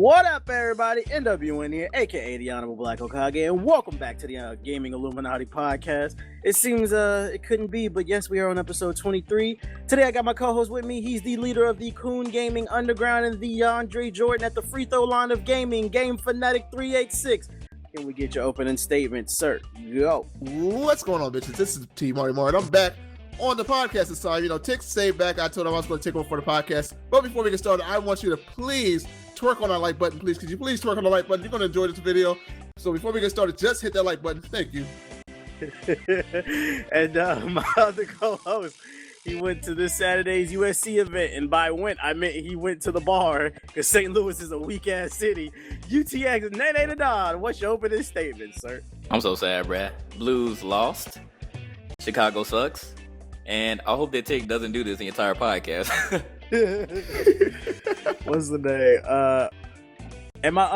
What up, everybody? NWN here, aka the Honorable Black Hokage, and welcome back to the Gaming Illuminati podcast. It seems it couldn't be, but yes, we are on episode 23. Today, I got my co-host with me. He's the leader of the Coon Gaming Underground and the Andre Jordan at the free throw line of gaming, Game Fanatic 386. Can we get your opening statement, sir? Go. What's going on, bitches? This is T. Marty Moore, and I'm back on the podcast this time. Tick stayed back. I told him I was going to take over for the podcast. But before we get started, I want you to please twerk on that like button, please. Could you please twerk on the like button? You're going to enjoy this video. So before we get started, just hit that like button. Thank you. And my other co-host, he went to this Saturday's USC event, and by went, I meant he went to the bar, because St. Louis is a weak-ass city. UTX, Nene the Don, what's your opening statement, sir? I'm so sad, Brad. Blues lost. Chicago sucks. And I hope that Tick doesn't do this the entire podcast. What's the name? And my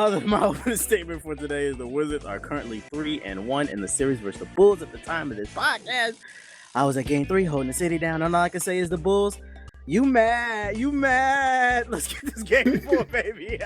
opening statement for today is the Wizards are currently 3-1 in the series versus the Bulls at the time of this podcast. I was at game 3 holding the city down, and all I can say is the Bulls, you mad. Let's get this game 4, baby.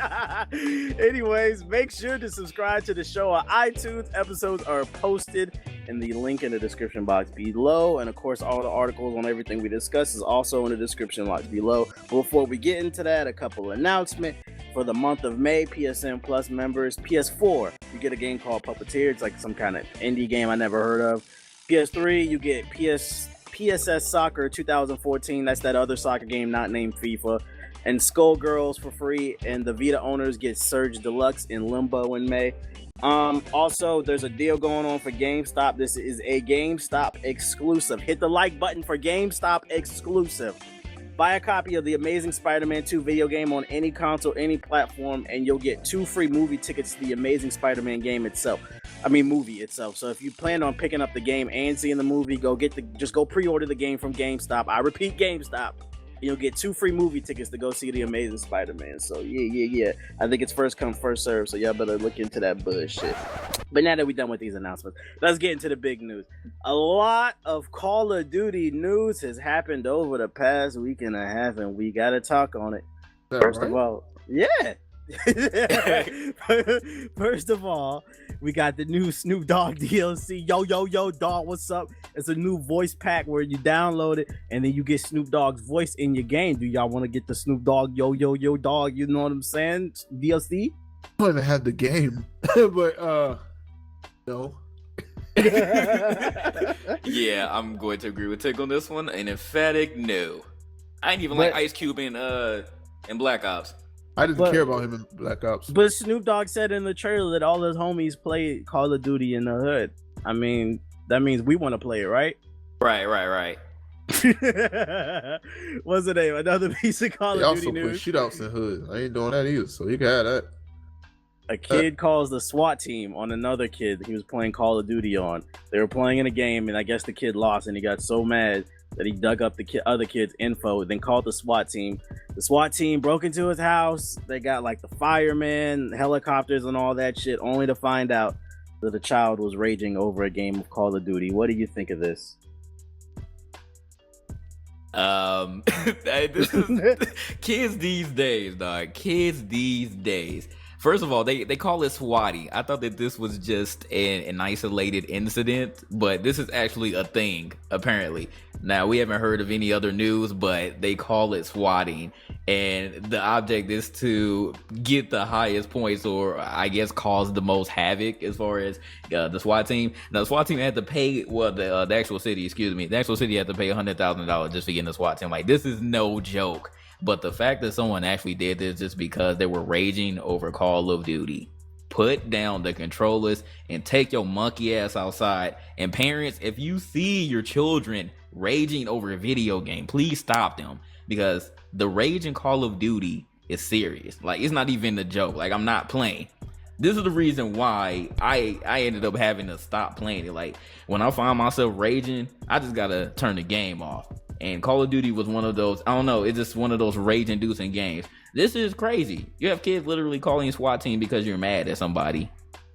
Anyways, make sure to subscribe to the show on iTunes. Episodes are posted in the link in the description box below, and of course all the articles on everything we discuss is also in the description box below. Before we get into that, a couple announcements. For the month of May, PSN Plus members, PS4, you get a game called Puppeteer. It's like some kind of indie game I never heard of. PS3, you get PSS Soccer 2014. That's that other soccer game not named FIFA. And Skullgirls for free. And the Vita owners get Surge Deluxe in Limbo in May. Also, there's a deal going on for GameStop. This is a GameStop exclusive. Hit the like button for GameStop exclusive. Buy a copy of the Amazing Spider-Man 2 video game on any console, any platform, and you'll get 2 free movie tickets to the Amazing Spider-Man movie itself. So if you plan on picking up the game and seeing the movie, just go pre-order the game from GameStop. I repeat, GameStop. You'll get 2 free movie tickets to go see the Amazing Spider-Man. So yeah. I think it's first come, first serve. So y'all better look into that bullshit. But now that we're done with these announcements, let's get into the big news. A lot of Call of Duty news has happened over the past week and a half, and we gotta talk on it. First of all, yeah. First of all, we got the new Snoop Dogg DLC. Yo, dog, what's up? It's a new voice pack where you download it and then you get Snoop Dogg's voice in your game. Do y'all want to get the Snoop Dogg yo dog? You know what I'm saying? DLC? I don't even have the game, but no. Yeah, I'm going to agree with Tick on this one. An emphatic no. I ain't even like Ice Cube in Black Ops. I didn't care about him in Black Ops. But Snoop Dogg said in the trailer that all his homies play Call of Duty in the hood. I mean, that means we want to play it, right? Right. What's the name? Another piece of Call of Duty news. Also play shootouts in hood. I ain't doing that either, so you can have that. A kid calls the SWAT team on another kid that he was playing Call of Duty on. They were playing in a game, and I guess the kid lost, and he got so mad that he dug up the other kid's info, then called the SWAT team. The SWAT team broke into his house. They got like the firemen, helicopters, and all that shit, only to find out that the child was raging over a game of Call of Duty. What do you think of this? This is kids these days, dog. Kids these days. First of all, they call it swatting. I thought that this was just an isolated incident, but this is actually a thing, apparently. Now, we haven't heard of any other news, but they call it swatting. And the object is to get the highest points, or I guess cause the most havoc as far as the SWAT team. Now, the SWAT team had to pay, the actual city had to pay $100,000 just for getting the SWAT team. Like, this is no joke. But the fact that someone actually did this just because they were raging over Call of Duty. Put down the controllers and take your monkey ass outside. And parents, if you see your children raging over a video game, please stop them. Because the rage in Call of Duty is serious. Like, it's not even a joke. Like, I'm not playing. This is the reason why I ended up having to stop playing it. Like, when I find myself raging, I just gotta turn the game off. And Call of Duty was one of those, I don't know, it's just one of those rage-inducing games. This is crazy. You have kids literally calling SWAT team because you're mad at somebody.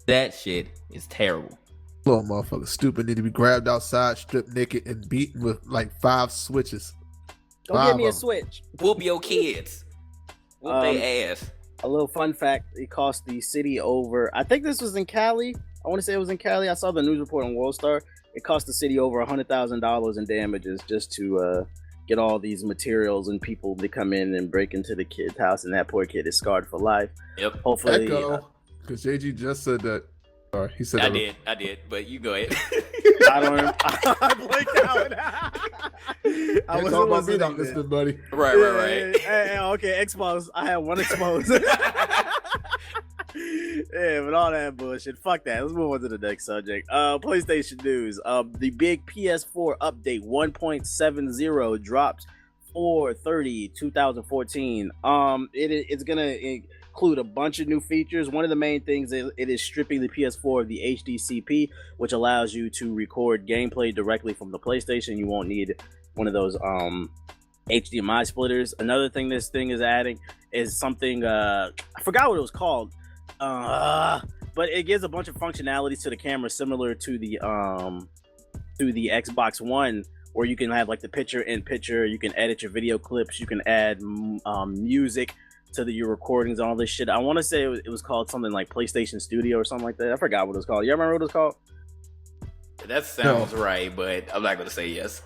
That shit is terrible. Little motherfucker stupid need to be grabbed outside, stripped naked, and beaten with like 5 switches. Don't give me a switch. Whoop your kids. Whoop their ass. A little fun fact: it cost the city over. I think this was in Cali. I want to say it was in Cali. I saw the news report on World Star. It cost the city over $100,000 in damages just to get all these materials and people to come in and break into the kid's house, and that poor kid is scarred for life. Yep. Hopefully, because JG just said that. Sorry, he said I did, but you go ahead. I don't know. I blanked out. I was talking about me not listening, buddy. Right. Hey, okay, expose. I had one expose. Yeah, but all that bullshit. Fuck that. Let's move on to the next subject. PlayStation news. The big PS4 update 1.70 drops 4/30/2014. It's gonna include a bunch of new features. One of the main things is it is stripping the PS4 of the HDCP, which allows you to record gameplay directly from the PlayStation. You won't need one of those HDMI splitters. Another thing this thing is adding is something I forgot what it was called. But it gives a bunch of functionalities to the camera similar to the Xbox One, where you can have like the picture-in-picture, you can edit your video clips, you can add music to your recordings, all this shit. I want to say it was called something like PlayStation Studio or something like that. I forgot what it was called. You remember what it was called? That sounds right, but I'm not gonna say yes.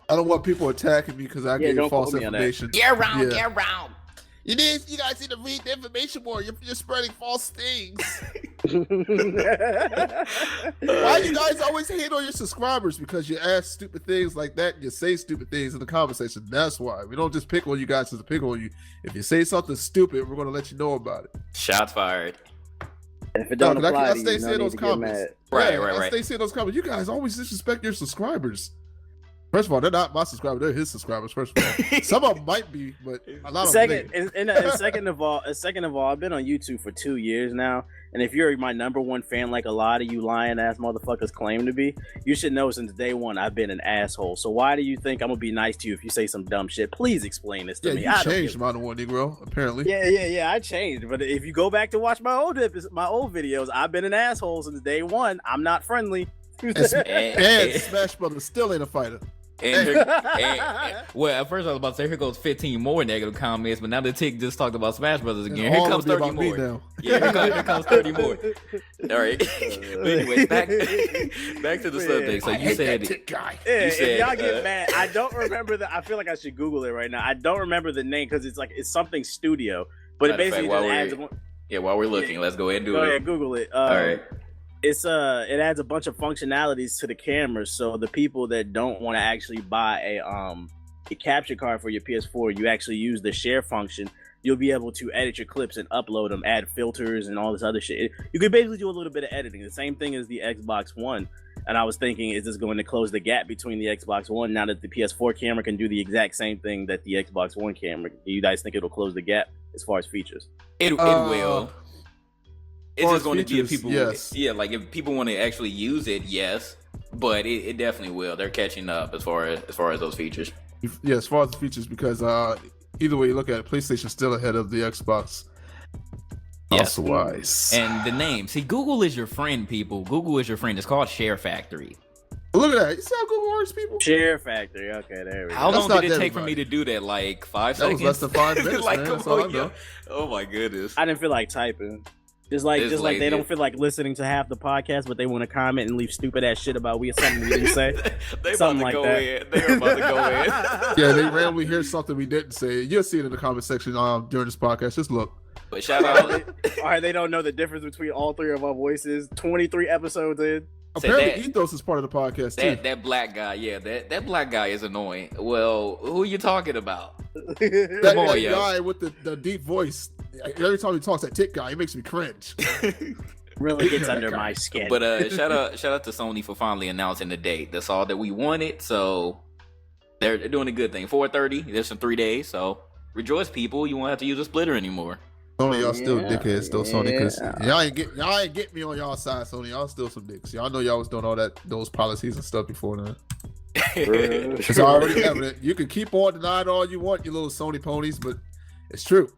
I don't want people attacking me because I gave false information. Get around. You guys need to read the information more. You're spreading false things. Why you guys always hate on your subscribers? Because you ask stupid things like that and you say stupid things in the conversation. That's why. We don't just pick on you guys just to pick on you. If you say something stupid, we're going to let you know about it. Shots fired. If it don't apply I to stay you, saying those comments. Right. I stay saying those comments. You guys always disrespect your subscribers. First of all, they're not my subscribers; they're his subscribers. First of all, some of them might be, but a lot of them. Second of all, I've been on YouTube for 2 years now, and if you're my number one fan, like a lot of you lying ass motherfuckers claim to be, you should know since day one I've been an asshole. So why do you think I'm gonna be nice to you if you say some dumb shit? Please explain this to me. You changed, ModernWarNegro, apparently. Yeah, I changed. But if you go back to watch my old videos, I've been an asshole since day one. I'm not friendly. And Smash Brothers still ain't a fighter. Well, at first I was about to say here goes 15 more negative comments, but now the tick just talked about Smash Brothers again. Here comes 30 more. Yeah, here comes 30 more. All right. But anyway, back to the subject. So you said tick guy. If y'all get mad, I don't remember I feel like I should Google it right now. I don't remember the name because it's something studio, but it basically just adds. While we're looking, let's go ahead and do it. Go ahead, Google it. All right. It adds a bunch of functionalities to the camera, so the people that don't want to actually buy a capture card for your PS4, you actually use the share function. You'll be able to edit your clips and upload them, add filters and all this other shit. You could basically do a little bit of editing, the same thing as the Xbox One. And I was thinking, is this going to close the gap between the Xbox One now that the PS4 camera can do the exact same thing that the Xbox One camera? Do you guys think it'll close the gap as far as features? It will. It's just going to give people, yes. Like if people want to actually use it, yes, but it definitely will. They're catching up as far as those features. Yeah, as far as the features, because either way you look at it, PlayStation's still ahead of the Xbox. Yes. Wise. And the name, see, Google is your friend, people. Google is your friend. It's called Share Factory. Look at that. You see how Google works, people? Share Factory. Okay, there we go. How long did it take for me to do that? Like 5 seconds? That was less than 5 minutes, like, man. That's all I know. Oh my goodness. I didn't feel like typing. Just like they don't feel like listening to half the podcast, but they want to comment and leave stupid ass shit about something we didn't say. They something about to like go that. in. They're about to go in. Yeah, they randomly hear something we didn't say. You'll see it in the comment section during this podcast. Just look. But shout out. All right, they don't know the difference between all three of our voices. 23 episodes in. Apparently, Ethos is part of the podcast too. That black guy, that black guy is annoying. Well, who are you talking about? that guy with the deep voice. Every time he talks, that tick guy, he makes me cringe. Really gets under my skin. But shout out to Sony for finally announcing the date. That's all that we wanted. So they're doing a good thing. 4/30. There's some 3 days. So rejoice, people. You won't have to use a splitter anymore. Sony, y'all still dickheads though, Sony, because y'all ain't get me on y'all side, Sony. Y'all still some dicks. Y'all know y'all was doing all those policies and stuff before now. It's already evident. You can keep on denying all you want, you little Sony ponies, but it's true.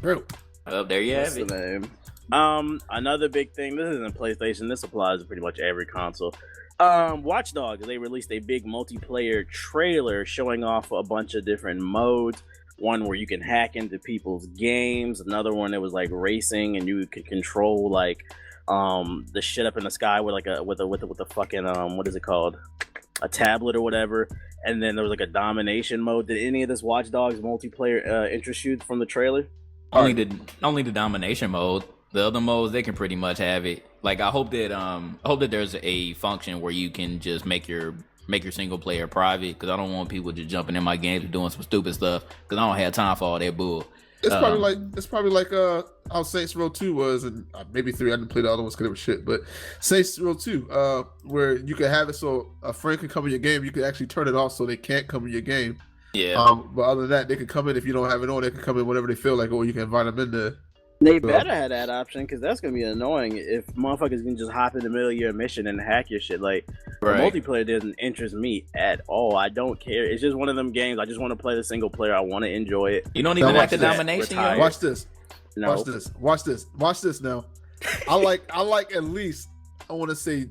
True. Well, there you have it. Another big thing. This isn't PlayStation. This applies to pretty much every console. Watch Dogs. They released a big multiplayer trailer showing off a bunch of different modes. one where you can hack into people's games, another one that was like racing and you could control like the shit up in the sky with like with a fucking what is it called, a tablet or whatever. And then there was like a domination mode. Did any of this Watch Dogs multiplayer interest you from the trailer? Only the domination mode. The other modes, they can pretty much have it. Like I hope that there's a function where you can just make your single player private, because I don't want people just jumping in my games and doing some stupid stuff, because I don't have time for all that bull. It's probably like how Saints Row 2 was, and maybe 3. I didn't play the other ones because they were shit. But Saints Row 2, where you can have it so a friend can come in your game, you can actually turn it off so they can't come in your game. Yeah. But other than that, they can come in if you don't have it on. They can come in whenever they feel like, or you can invite them in there. They better have that option, because that's gonna be annoying if motherfuckers can just hop in the middle of your mission and hack your shit. Like, right. The multiplayer doesn't interest me at all. I don't care. It's just one of them games. I just want to play the single player. I want to enjoy it. You don't even Now like the watch this. domination. Retired. Watch this. No. Watch this now. I like at least, I want to say,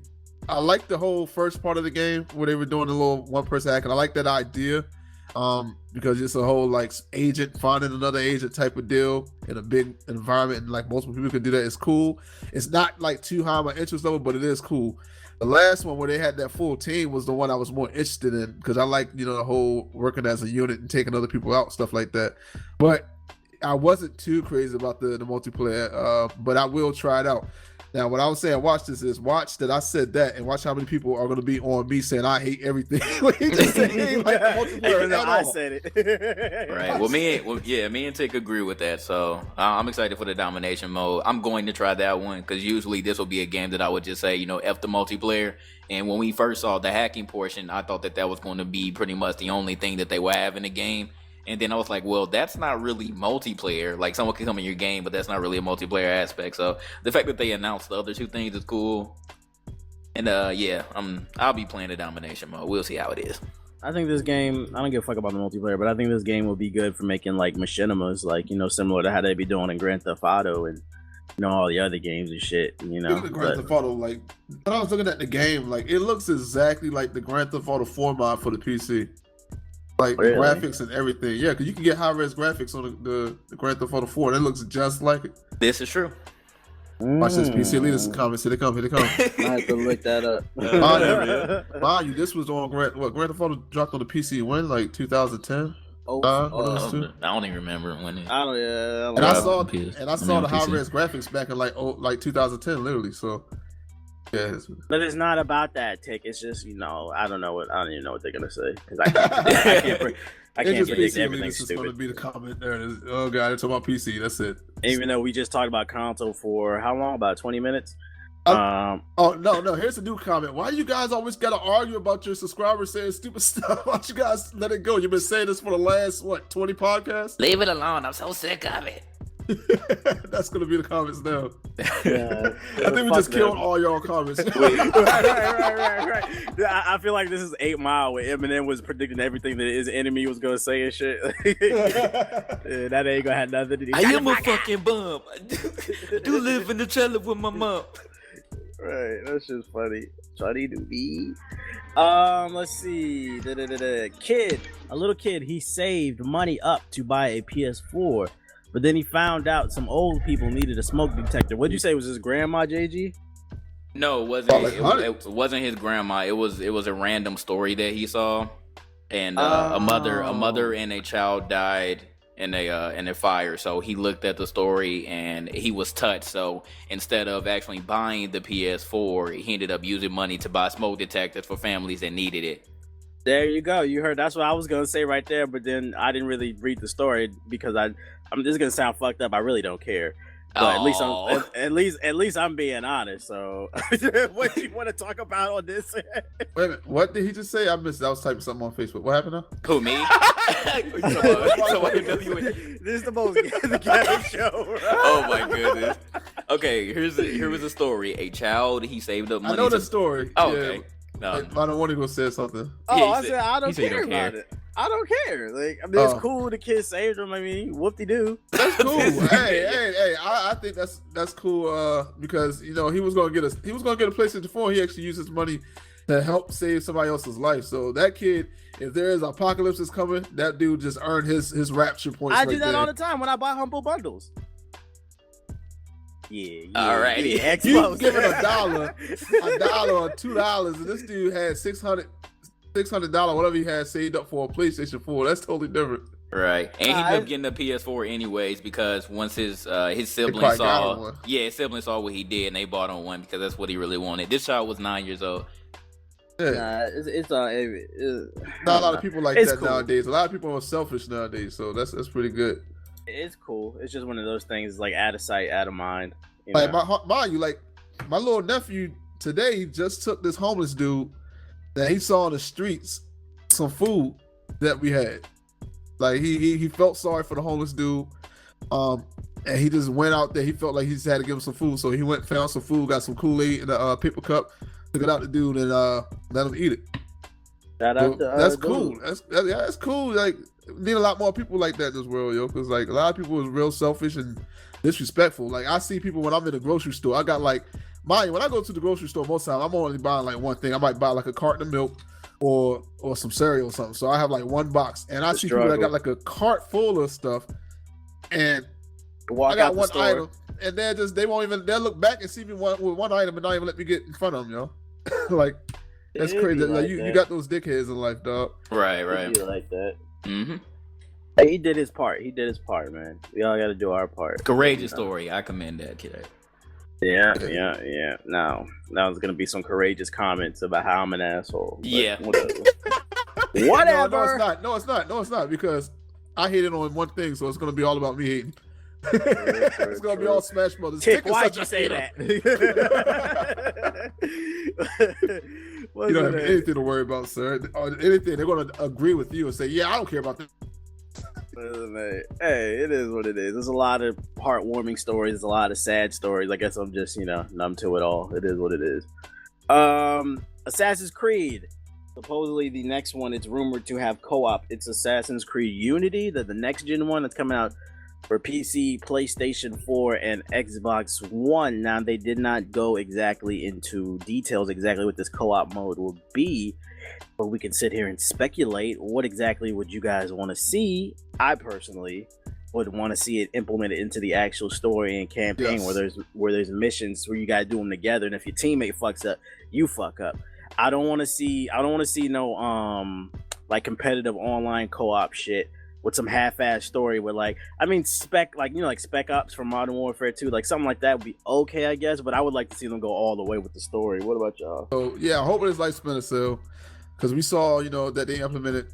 I like the whole first part of the game where they were doing the little one person hack, and I like that idea. Because it's a whole like agent finding another agent type of deal in a big environment, and like multiple people can do that. It's cool. It's not like too high on my interest level, but it is cool. The last one where they had that full team was the one I was more interested in, because I like, the whole working as a unit and taking other people out, stuff like that. But I wasn't too crazy about the multiplayer, but I will try it out. Now, what I was saying, watch that I said that, and watch how many people are going to be on me saying I hate everything. He just said he ain't like the multiplayer Even though at I all. said it. Right. Well, me and Tick agree with that. So I'm excited for the domination mode. I'm going to try that one, because usually this will be a game that I would just say, F the multiplayer. And when we first saw the hacking portion, I thought that was going to be pretty much the only thing that they would have in the game. And then I was like, well, that's not really multiplayer. Like, someone can come in your game, but that's not really a multiplayer aspect. So the fact that they announced the other two things is cool. And I'll be playing the domination mode. We'll see how it is. I think this game, I don't give a fuck about the multiplayer, but I think this game will be good for making like machinimas, like, similar to how they be doing in Grand Theft Auto and all the other games and shit, Look at the Grand Theft Auto, like, when I was looking at the game, like, it looks exactly like the Grand Theft Auto 4 mod for the PC. Like, really? The graphics and everything. Yeah, because you can get high-res graphics on the Grand Theft Auto 4. That looks just like it. This is true. Watch this, PC. Leave us some comments. Here they come. I have to look that up. Mind you, this was on Grand Theft Auto dropped on the PC when? Like 2010? I don't even remember when it. And I saw the high-res graphics back in like 2010, literally. So, yeah. But it's not about that, Tick. It's just, I don't even know what they're gonna say, because I can't predict everything stupid. It's going to be the comment there. Oh god, it's about PC. That's it. Even though we just talked about console for how long? About 20 minutes. Oh no! Here's a new comment. Why you guys always gotta argue about your subscribers saying stupid stuff? Why don't you guys let it go? You've been saying this for the last 20 podcasts? Leave it alone. I'm so sick of it. That's gonna be the comments now. Yeah, I think we just killed all y'all comments. right. I feel like this is 8 Mile, where Eminem was predicting everything that his enemy was gonna say and shit. That ain't gonna have nothing to do. I am a fucking bum. I do live in the trailer with my mom. Right, that's just funny. Funny to me. Let's see. A little kid, he saved money up to buy a PS4, but then he found out some old people needed a smoke detector. What'd you say was his grandma, JG? No, it wasn't. It wasn't his grandma. It was a random story that he saw, and a mother and a child died in a fire. So he looked at the story and he was touched. So instead of actually buying the PS4, he ended up using money to buy smoke detectors for families that needed it. There you go. You heard. That's what I was gonna say right there. But then I didn't really read the story because I'm just gonna sound fucked up. I really don't care. But at least I'm being honest. So what do you want to talk about on this? Wait a minute, what did he just say? I missed. I was typing something on Facebook. What happened now? Who, me? This is the most Gavin show. Right? Oh my goodness. Okay, here was a story. A child, he saved up money. I know the story. Oh, yeah. okay. No. I don't want to go say something. Oh, I said I don't care about it. I don't care. Like, I mean, it's cool. The kid saved him. I mean, whoop-de-doo. That's cool. hey! I think that's cool. Because he was gonna get a PlayStation 4. He actually used his money to help save somebody else's life. So that kid, if there is apocalypse is coming, that dude just earned his rapture points. I do that all the time when I buy humble bundles. Yeah. All right. Yeah, you giving $1 or $2, and this dude had $600, whatever he had saved up for a PlayStation 4. That's totally different. Right, and he ended up getting the PS4 anyways because once his siblings saw, his siblings saw what he did, and they bought on one because that's what he really wanted. This child was 9 years old. Yeah. It's not a lot of people like that cool. Nowadays. A lot of people are selfish nowadays, so that's pretty good. It's cool. It's just one of those things, like out of sight, out of mind. Like my little nephew today just took this homeless dude that he saw on the streets some food that we had. Like he felt sorry for the homeless dude, and he just went out there. He felt like he just had to give him some food, so he went, found some food, got some Kool-Aid in a paper cup, took it out to the dude, and let him eat it. That's cool. That's cool. Like, we need a lot more people like that in this world, yo. Because like a lot of people is real selfish and disrespectful. Like I see people when I'm in the grocery store. I got like when I go to the grocery store, most times I'm only buying like one thing. I might buy like a carton of milk or some cereal or something. So I have like one box, and I see people that got like a cart full of stuff, and I got one item, and they won't even look back and see me with one item and not even let me get in front of them, yo. Like that's crazy. Like you got those dickheads in life, dog. Right. Like that. Mm-hmm. He did his part, man. We all got to do our part. Courageous story. I commend that kid. Yeah. Now there's gonna be some courageous comments about how I'm an asshole. Yeah. Whatever. No, it's not because I hated on one thing, so it's gonna be all about me hating. It's gonna be all Smash Brothers. Tick, why'd you say that? You don't have anything to worry about, sir. Or anything, they're gonna agree with you and say, "Yeah, I don't care about this." Hey, it is what it is. There's a lot of heartwarming stories. There's a lot of sad stories. I guess I'm just, numb to it all. It is what it is. Assassin's Creed. Supposedly the next one, it's rumored to have co-op. It's Assassin's Creed Unity, the next gen one that's coming out for PC, PlayStation 4, and Xbox One. Now, they did not go exactly into details exactly what this co-op mode will be, but we can sit here and speculate. What exactly would you guys want to see? I personally would want to see it implemented into the actual story and campaign, yes, where there's missions where you gotta do them together, and if your teammate fucks up, you fuck up. I don't want to see no like competitive online co-op shit with some half-ass story where Spec Ops from Modern Warfare 2, like something like that would be okay, I guess, but I would like to see them go all the way with the story. What about y'all? So yeah, I hope it's like Splinter Cell, because we saw that they implemented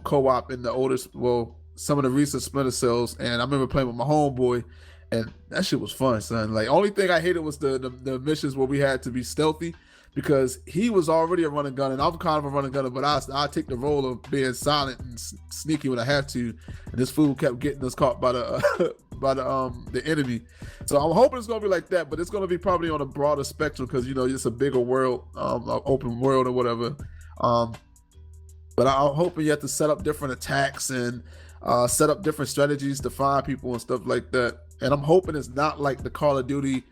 co-op in some of the recent Splinter Cells, and I remember playing with my homeboy, and that shit was fun, son. Like, only thing I hated was the missions where we had to be stealthy, because he was already a running gun, and I'm kind of a running gunner, but I take the role of being silent and sneaky when I have to. And this fool kept getting us caught by the enemy. So I'm hoping it's gonna be like that, but it's gonna be probably on a broader spectrum, because it's a bigger world, open world or whatever. But I'm hoping you have to set up different attacks and set up different strategies to find people and stuff like that. And I'm hoping it's not like the Call of Duty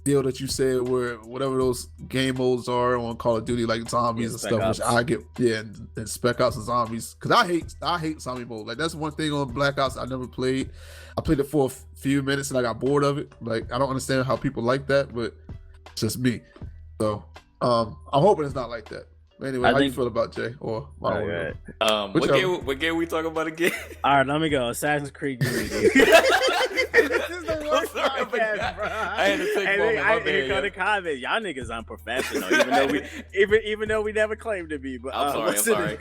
deal that you said, where whatever those game modes are on Call of Duty, like zombies and stuff, which I get, and Spec Ops and zombies, because I hate zombie mode. Like, that's one thing on Black Ops I never played. I played it for a few minutes and I got bored of it. Like, I don't understand how people like that, but it's just me. So I'm hoping it's not like that. Anyway, how you feel about Jay? Or okay. What game we talking about again? All right, let me go. Assassin's Creed Unity. This is the worst podcast, bro. I had to take one. I got to comment. Y'all niggas unprofessional, even though we never claimed to be. But I'm sorry.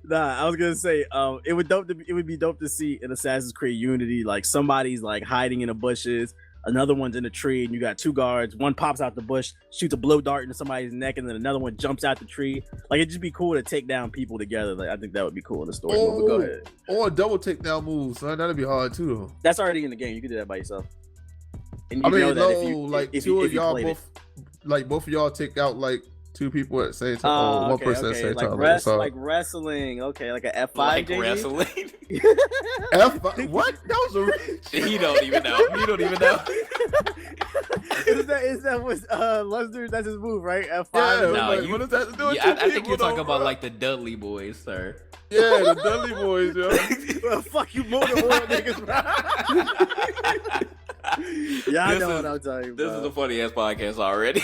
Nah, I was gonna say, it would be dope to see in Assassin's Creed Unity, like somebody's like hiding in the bushes, another one's in a tree, and you got two guards. One pops out the bush, shoots a blow dart into somebody's neck, and then another one jumps out the tree. Like, it'd just be cool to take down people together. Like, I think that would be cool in the story. But go ahead. Or a double takedown move, son. That'd be hard too, though. That's already in the game. You can do that by yourself. And I mean, two of y'all both of y'all take out like two people at the same time. One person at the same time. Like wrestling. Okay, like a F5. Like wrestling. F5? What? That was a reach. He don't even know. You don't even know. Is that what Lesnar? That's his move, right? F5. Yeah, No, like, you- what does that have to do with I two think you're people, talking though, about bro? like the Dudley Boys, sir. Yeah, the Dudley Boys, yo. Well, fuck you, Modern War niggas, bro. Yeah, I This know is- what I'm talking This is a about. funny ass podcast already.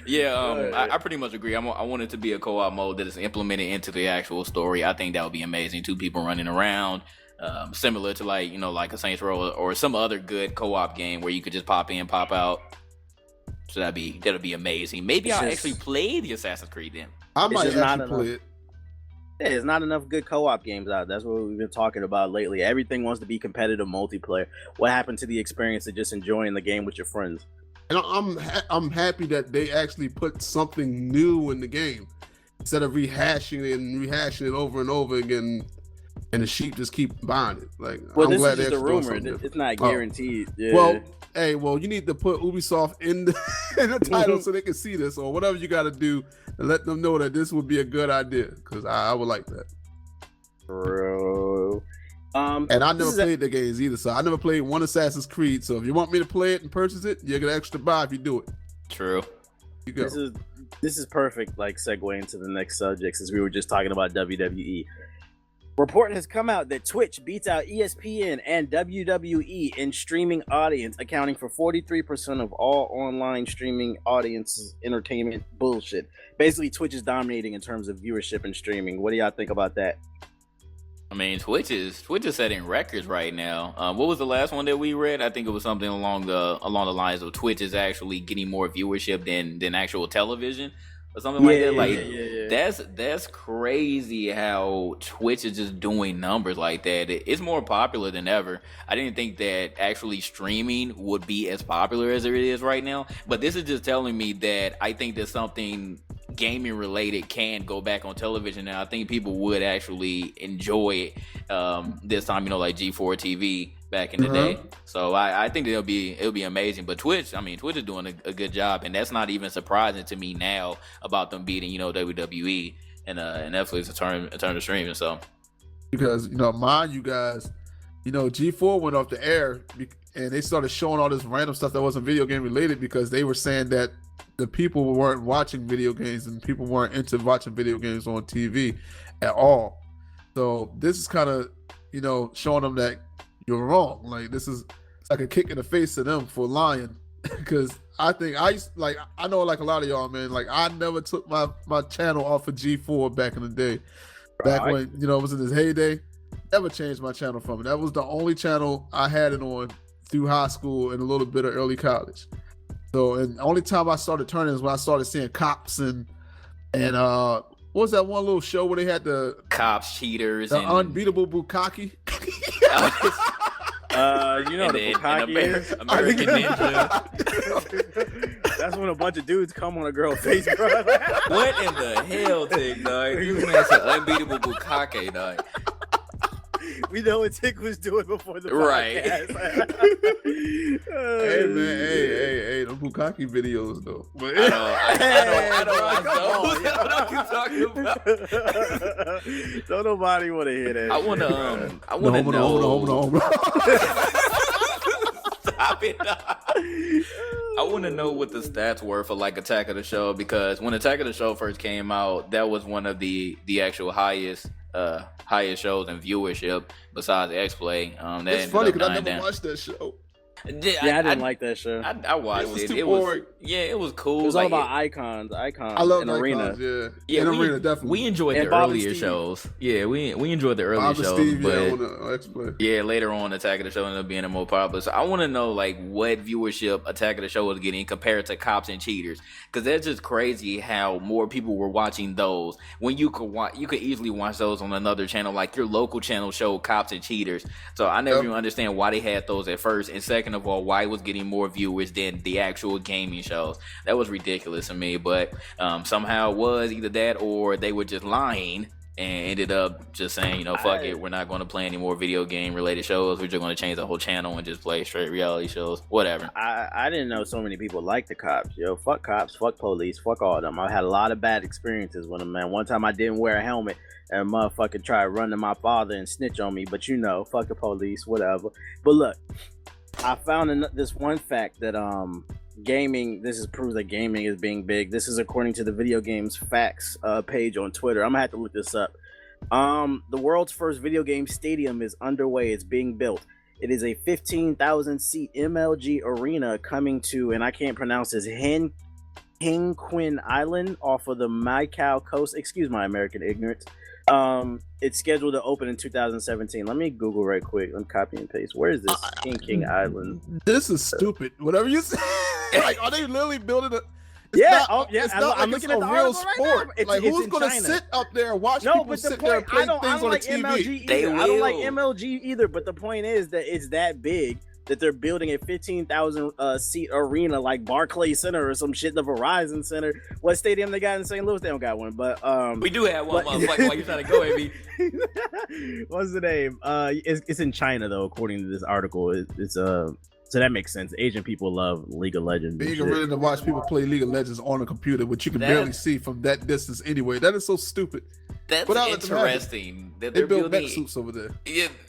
Yeah, I pretty much agree. I want it to be a co-op mode that is implemented into the actual story. I think that would be amazing. Two people running around, similar to like like a Saints Row or some other good co-op game where you could just pop in, pop out. So that'll be amazing. Maybe I'll actually play the Assassin's Creed then. I might just not actually play it. Yeah, there's not enough good co-op games out. That's what we've been talking about lately. Everything wants to be competitive multiplayer. What happened to the experience of just enjoying the game with your friends? And I'm happy that they actually put something new in the game instead of rehashing it over and over again, and the sheep just keep buying it. Like, Well, I'm this glad is they just a actually doing rumor. something It's not different. guaranteed. Yeah. Well, you need to put Ubisoft in the title so they can see this, or whatever you got to do to let them know that this would be a good idea, because I would like that. Bro. And I never played the games either, so I never played one Assassin's Creed. So if you want me to play it and purchase it, you're gonna extra buy if you do it. True. You go. This is perfect, like, segue into the next subject, since we were just talking about WWE. Report has come out that Twitch beats out ESPN and WWE in streaming audience, accounting for 43% of all online streaming audiences entertainment bullshit. Basically, Twitch is dominating in terms of viewership and streaming. What do y'all think about that? I mean, Twitch is setting records right now. What was the last one that we read? I think it was something along the lines of Twitch is actually getting more viewership than actual television or something like that. Like that's crazy how Twitch is just doing numbers like that. It's more popular than ever. I didn't think that actually streaming would be as popular as it is right now. But this is just telling me that I think that something gaming related can go back on television, and I think people would actually enjoy it this time, like G4 TV back in the day. So I think it'll be amazing. But Twitch is doing a good job, and that's not even surprising to me now about them beating WWE and Netflix in terms of streaming. So Because mind you guys, G4 went off the air and they started showing all this random stuff that wasn't video game related, because they were saying that the people weren't watching video games and people weren't into watching video games on TV at all. So this is kind of, showing them that you're wrong. Like, it's like a kick in the face to them for lying. Because I think I know like a lot of y'all, man, like I never took my channel off of G4 back in the day. Back when, it was in its heyday. Never changed my channel from it. That was the only channel I had it on through high school and a little bit of early college. So, and the only time I started turning is when I started seeing Cops and what was that one little show where they had the Cops, cheaters, the and unbeatable Bukkake? The Hokage is American Ninja. That's when a bunch of dudes come on a girl's face, bro. What in the hell, Tick, dog? You man said unbeatable Bukkake, dog. We know what Tick was doing before the Right. podcast. Hey man, hey, the Bukkake videos though. But I know what you're talking about. Don't nobody want to hear that. I want to know. Hold on. Stop it. I want to know what the stats were for like Attack of the Show, because when Attack of the Show first came out, that was one of the actual highest shows in viewership besides X-Play. It's funny because I never watched that show. I didn't like that show. I watched it. It was boring. It was cool. It was like, all about icons. I love and Arena. Icons, Yeah, in Arena, definitely. We enjoyed And the Bob and earlier Steve. shows. Yeah, we enjoyed the earlier Bob and shows. Steve, but on X-Play. later on, Attack of the Show ended up being more popular. So I want to know like what viewership Attack of the Show was getting compared to Cops and Cheaters, because that's just crazy how more people were watching those when you could easily watch those on another channel, like your local channel showed Cops and Cheaters. So I never even understand why they had those at first, and second of all, why it was getting more viewers than the actual gaming shows. That was ridiculous to me, but somehow it was either that or they were just lying and ended up just saying, fuck it, we're not going to play any more video game related shows. We're just going to change the whole channel and just play straight reality shows, whatever. I didn't know so many people like the Cops. Fuck cops, fuck police, fuck all of them. I had a lot of bad experiences with them, man. One time I didn't wear a helmet and a motherfucker tried running my father and snitch on me, but fuck the police, whatever. But look, I found this one fact that gaming. This proves that gaming is being big. This is according to the Video Games Facts page on Twitter. I'm gonna have to look this up. The world's first video game stadium is underway. It's being built. It is a 15,000 seat MLG arena coming to, and I can't pronounce this, Quinn Island off of the Macau coast. Excuse my American ignorance. It's scheduled to open in 2017. Let me Google right quick. Let me copy and paste. Where is this King Island? This is stupid. Whatever you say. Like, are they literally building a? It's not I'm like looking it's at a the real article sport. Right like, who's gonna sit up there and watch people sit there and play things on the TV? I don't like MLG either. But the point is that it's that big that they're building a 15,000 seat arena like Barclays Center or some shit, the Verizon Center. What stadium they got in St. Louis? They don't got one, but we do have one. Motherfucker, why you trying to go at me? What's the name? It's in China though, according to this article. It's so that makes sense. Asian people love League of Legends. You can really watch people play League of Legends on a computer, which you can barely see from that distance anyway. That is so stupid. That's interesting. That they they're build building mech suits over there.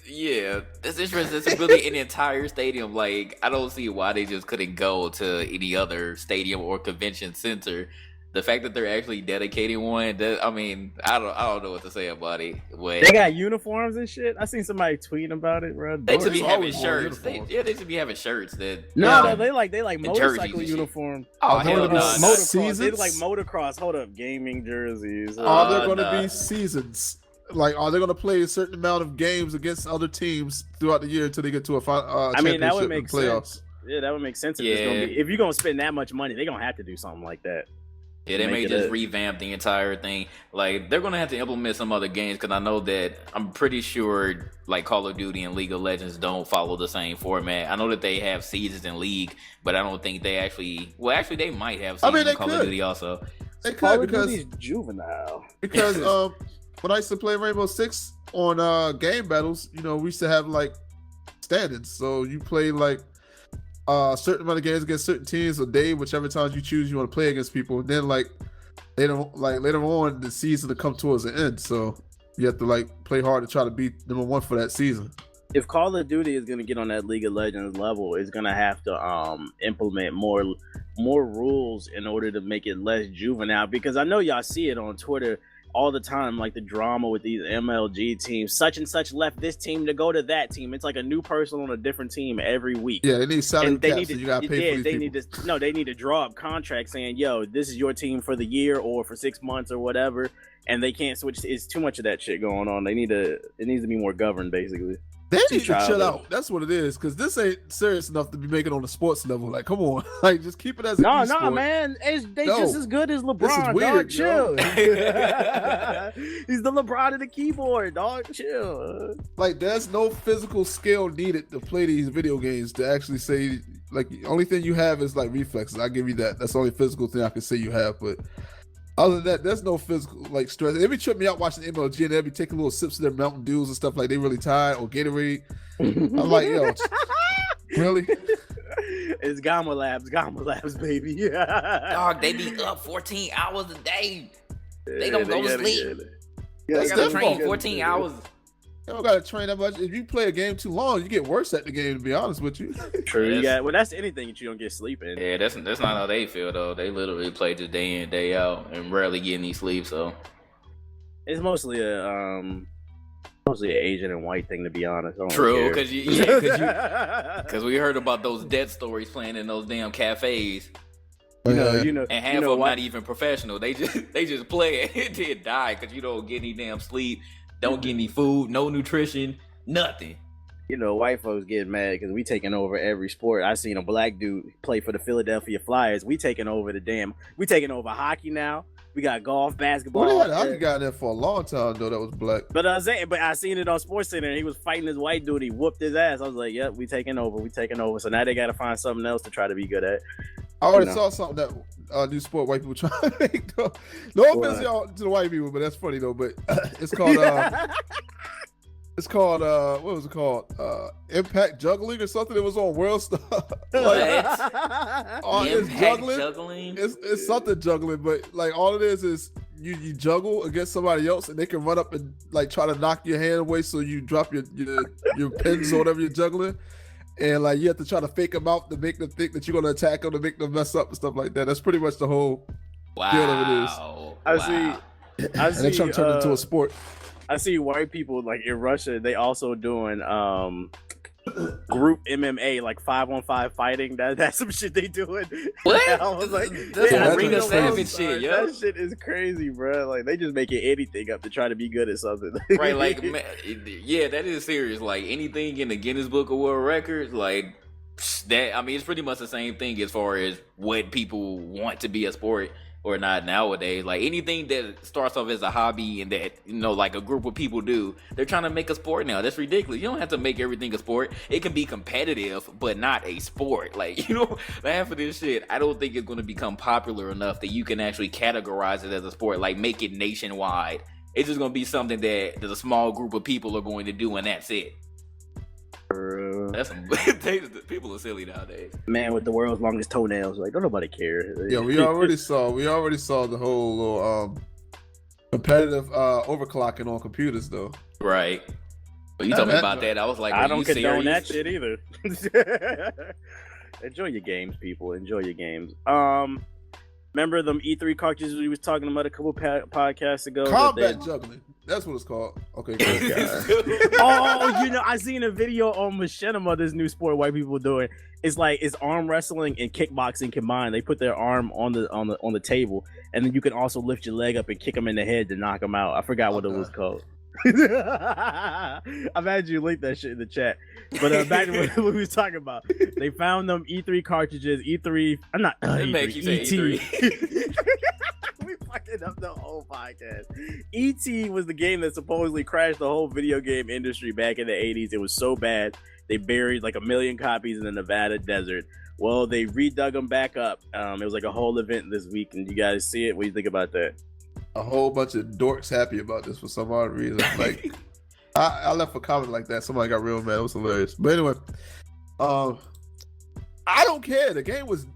Yeah. That's interesting. They're building an entire stadium. Like, I don't see why they just couldn't go to any other stadium or convention center. The fact that they're actually dedicating one, I don't know what to say about it. But they got uniforms and shit. I seen somebody tweeting about it, bro. They should be having shirts. They should be having shirts that. No, they like motorcycle uniforms. Oh, hell no. Motocross. They like motocross. Hold up, gaming jerseys. Are there going to be seasons? Like, are they going to play a certain amount of games against other teams throughout the year until they get to a championship that would make playoffs? Sense. Yeah, that would make sense. If you're gonna spend that much money, they're gonna have to do something like that. Yeah, they may just revamp the entire thing. Like, they're going to have to implement some other games because I know that I'm pretty sure, like, Call of Duty and League of Legends don't follow the same format. I know that they have seasons in League, but I don't think they actually... Well, actually, they might have seasons in Call of Duty also. They could, Call of Duty's juvenile. Because when I used to play Rainbow Six on game battles, we used to have, like, standings. So you play, like, a certain amount of games against certain teams a day, whichever times you choose you want to play against people. And then later on the season to come towards the end, so you have to play hard to try to beat number one for that season. If Call of Duty is going to get on that League of Legends level, it's going to have to implement more rules in order to make it less juvenile, because I know y'all see it on Twitter all the time, like the drama with these MLG teams. Such and such left this team to go to that team. It's like a new person on a different team every week. Yeah, they need salary caps, so you gotta pay for these people. They need to draw up contracts saying, yo, this is your team for the year or for 6 months or whatever, and they can't switch. It's too much of that shit going on. It needs to be more governed, basically. They need to chill out. That's what it is, because this ain't serious enough to be making on the sports level. Like, come on, just keep it as an esport. No, man, they just as good as LeBron. This is weird, dog. Chill. He's the LeBron of the keyboard, dog. Chill. Like, there's no physical skill needed to play these video games to actually say, like, the only thing you have is like reflexes. I give you that. That's the only physical thing I can say you have, but. Other than that, there's no physical stress. They be tripping me out watching MLG, and they'll be taking little sips of their Mountain Dews and stuff like they really tired, or Gatorade. I'm like, yo, really? It's Gamma Labs, baby. Dog, they be up 14 hours a day. They don't go to sleep. They gotta train 14 hours. You don't gotta train that much. If you play a game too long, you get worse at the game, to be honest with you. True. That's anything that you don't get sleep in. Yeah, that's not how they feel though. They literally play just day in, day out, and rarely get any sleep. So it's mostly an Asian and white thing, to be honest. True, because we heard about those death stories playing in those damn cafes. You know, and half of them not even professional. They just play it and then die because you don't get any damn sleep. Don't get any food, no nutrition, nothing. White folks get mad because we taking over every sport. I seen a black dude play for the Philadelphia Flyers. We taking over hockey now. We got golf, basketball. Well, they had a hockey guy there for a long time though. That was black. But I seen it on SportsCenter, and he was fighting this white dude. He whooped his ass. I was like, "Yep, we taking over. So now they got to find something else to try to be good at." I already saw something that new sport white people trying to make though. No offense y'all to the white people, but that's funny though. But it's called what was it called? Impact juggling or something. It was on World Star. It's juggling. It's something juggling, but like all it is you juggle against somebody else, and they can run up and like try to knock your hand away, so you drop your pins or whatever you're juggling. and like you have to try to fake them out to make them think that you're gonna attack them to make them mess up and stuff like that. That's pretty much the whole deal of it is. I see. And they're trying to turn it into a sport. I see white people like in Russia. They also doing group MMA, like 5-on-5 fighting. That's some shit they doing. What? I was like, that's Ring of Savage shit, yo. That shit is crazy, bro. Like they just making anything up to try to be good at something. Right, like, man, yeah, that is serious. Like anything in the Guinness Book of World Records, like that. I mean, it's pretty much the same thing as far as what people want to be a sport or not nowadays. Like anything that starts off as a hobby and that, you know, like a group of people do, they're trying to make a sport now. That's ridiculous. You don't have to make everything a sport. It can be competitive, but not a sport. Like, you know, half of this shit, I don't think it's going to become popular enough that you can actually categorize it as a sport, like make it nationwide. It's just going to be something that a small group of people are going to do, and that's it. That's some, people are silly nowadays. Man with the world's longest toenails, like don't nobody care. Yeah, we already saw the whole little competitive overclocking on computers though. Right. But you told me about that. I was like, I don't condone serious? that shit either. Enjoy your games, people. Enjoy your games. Remember them E3 cartridges we was talking about a couple podcasts ago? Combat juggling. That's what it's called. Okay, good. Oh, you know, I seen a video on Machinima, this new sport white people doing. It's like it's arm wrestling and kickboxing combined. They put their arm on the table, and then you can also lift your leg up and kick them in the head to knock them out. I forgot what it was called. I've had you link that shit in the chat. But back to what we was talking about. They found them E3 cartridges. E3. I'm not. E3. We fucking up the whole podcast. E.T. was the game that supposedly crashed the whole video game industry back in the 80s. It was so bad they buried like 1 million copies in the Nevada desert. Well, they redug them back up. It was like a whole event this week, and you guys see it. What do you think about that? A whole bunch of dorks happy about this for some odd reason. Like I left a comment like that. Somebody got real mad. It was hilarious. But anyway, I don't care. The game was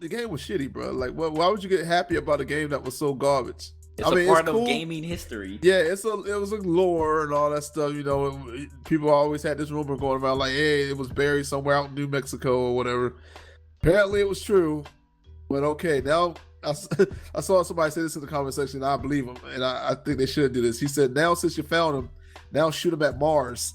shitty, bro. Like, why would you get happy about a game that was so garbage? It's a part of gaming history. Yeah, it was like lore and all that stuff. You know, people always had this rumor going around like, hey, it was buried somewhere out in New Mexico or whatever. Apparently, it was true. But okay, now I saw somebody say this in the comment section. And I believe him, and I think they should do this. He said, "Now since you found him, now shoot him at Mars."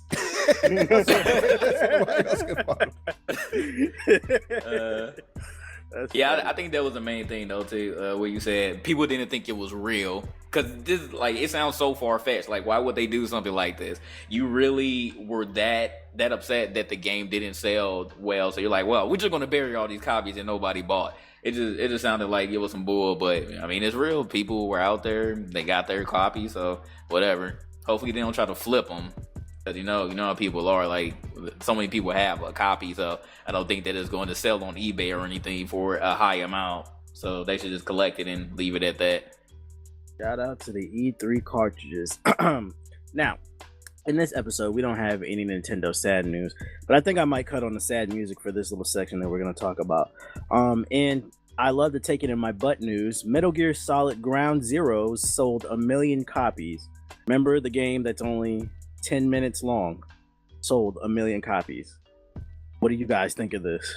Yeah, I think that was the main thing though too. Where you said people didn't think it was real because this, like, it sounds so far fetched. Like, why would they do something like this? You really were that upset that the game didn't sell well, so you're like, well, we're just gonna bury all these copies that nobody bought. It just sounded like it was some bull, but I mean, it's real. People were out there, they got their copies, so whatever. Hopefully, they don't try to flip them. Because you know how people are, like, so many people have a copy, so I don't think that it's going to sell on eBay or anything for a high amount. So they should just collect it and leave it at that. Shout out to the E3 cartridges. Now, in this episode, we don't have any Nintendo sad news, but I think I might cut on the sad music for this little section that we're going to talk about. And I love to take it in my butt news. Metal Gear Solid Ground Zeroes sold 1 million copies. Remember the game that's only 10 minutes long, sold 1 million copies. What do you guys think of this?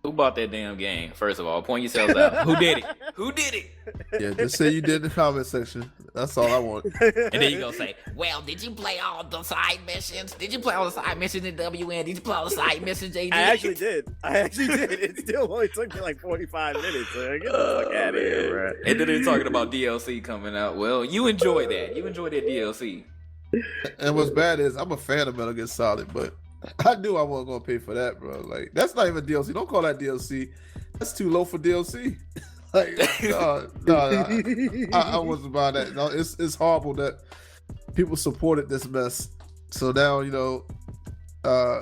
Who bought that damn game? First of all, point yourselves out. Who did it? Who did it? Yeah, just say you did in the comment section. That's all I want. And then you gonna say, well, did you play all the side missions? Did you play all the side missions in WN? Did you play all the side missions, JD? I actually did. It still only took me like 45 minutes. So get the fuck out of here, bro. And then they're talking about DLC coming out. Well, you enjoy that. You enjoy that DLC. And what's bad is I'm a fan of Metal Gear Solid, but I knew I wasn't gonna pay for that, bro. Like, that's not even DLC. Don't call that DLC. That's too low for DLC. Like, I wasn't buying that. No, it's horrible that people supported this mess. So now, you know, I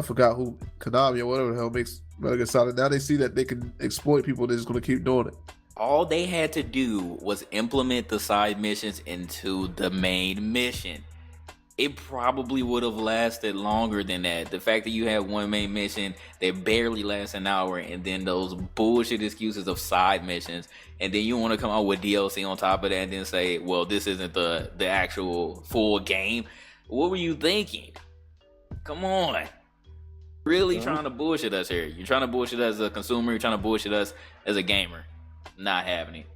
forgot who, Konami or whatever the hell makes Metal Gear Solid. Now they see that they can exploit people. They're just gonna keep doing it. All they had to do was implement the side missions into the main mission. It probably would have lasted longer than that. The fact that you have one main mission that barely lasts an hour, and then those bullshit excuses of side missions, and then you want to come out with DLC on top of that and then say, well, this isn't the actual full game. What were you thinking? Come on. Really trying to bullshit us here. You're trying to bullshit us as a consumer. You're trying to bullshit us as a gamer. Not having it.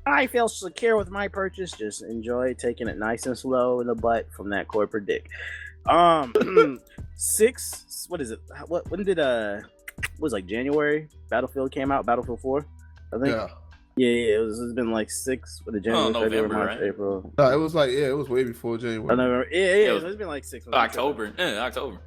I feel secure with my purchase. Just enjoy taking it nice and slow in the butt from that corporate dick. 6. What is it? When did was like January? Battlefield came out. Battlefield 4. I think. Yeah. It's been like 6. What the January, February, March, right? April. No, it was like it was way before January. November. Yeah. It's been like 6. October. October.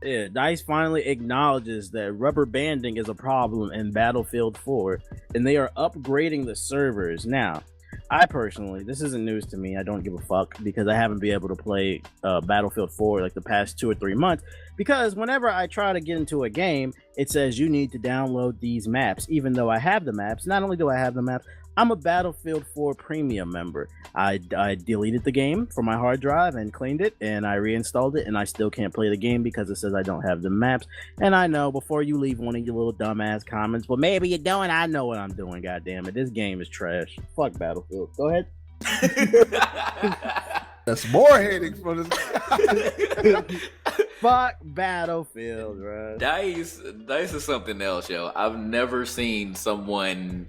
Yeah, DICE finally acknowledges that rubber banding is a problem in Battlefield 4, and they are upgrading the servers. Now, I personally, this isn't news to me. I don't give a fuck because I haven't been able to play Battlefield 4 like the past 2 or 3 months. Because whenever I try to get into a game, it says you need to download these maps. Even though I have the maps, not only do I have the maps, I'm a Battlefield 4 premium member. I deleted the game from my hard drive and cleaned it, and I reinstalled it, and I still can't play the game because it says I don't have the maps. And I know, before you leave one of your little dumbass comments, well, maybe you don't, I know what I'm doing, goddammit. This game is trash. Fuck Battlefield. Go ahead. That's more hating for this. Fuck Battlefield, bro. DICE is something else, yo. I've never seen someone...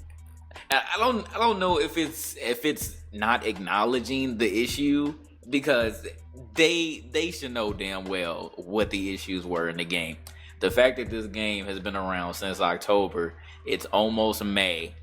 I don't know if it's not acknowledging the issue, because they should know damn well what the issues were in the game. The fact that this game has been around since October, it's almost May,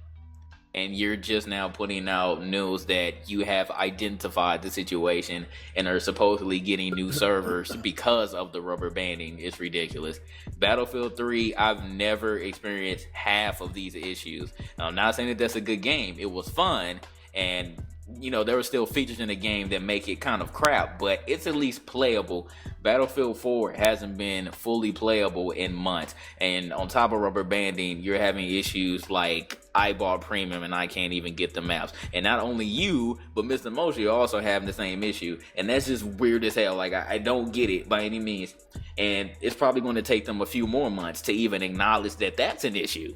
and you're just now putting out news that you have identified the situation and are supposedly getting new servers because of the rubber banding. It's ridiculous. Battlefield 3, I've never experienced half of these issues. Now, I'm not saying that that's a good game. It was fun, and you know, there were still features in the game that make it kind of crap, but it's at least playable. Battlefield 4 hasn't been fully playable in months, and on top of rubber banding, you're having issues like I bought premium and I can't even get the maps. And not only you, but Mr. Moshi are also having the same issue, and that's just weird as hell. Like, I don't get it by any means, and it's probably going to take them a few more months to even acknowledge that that's an issue.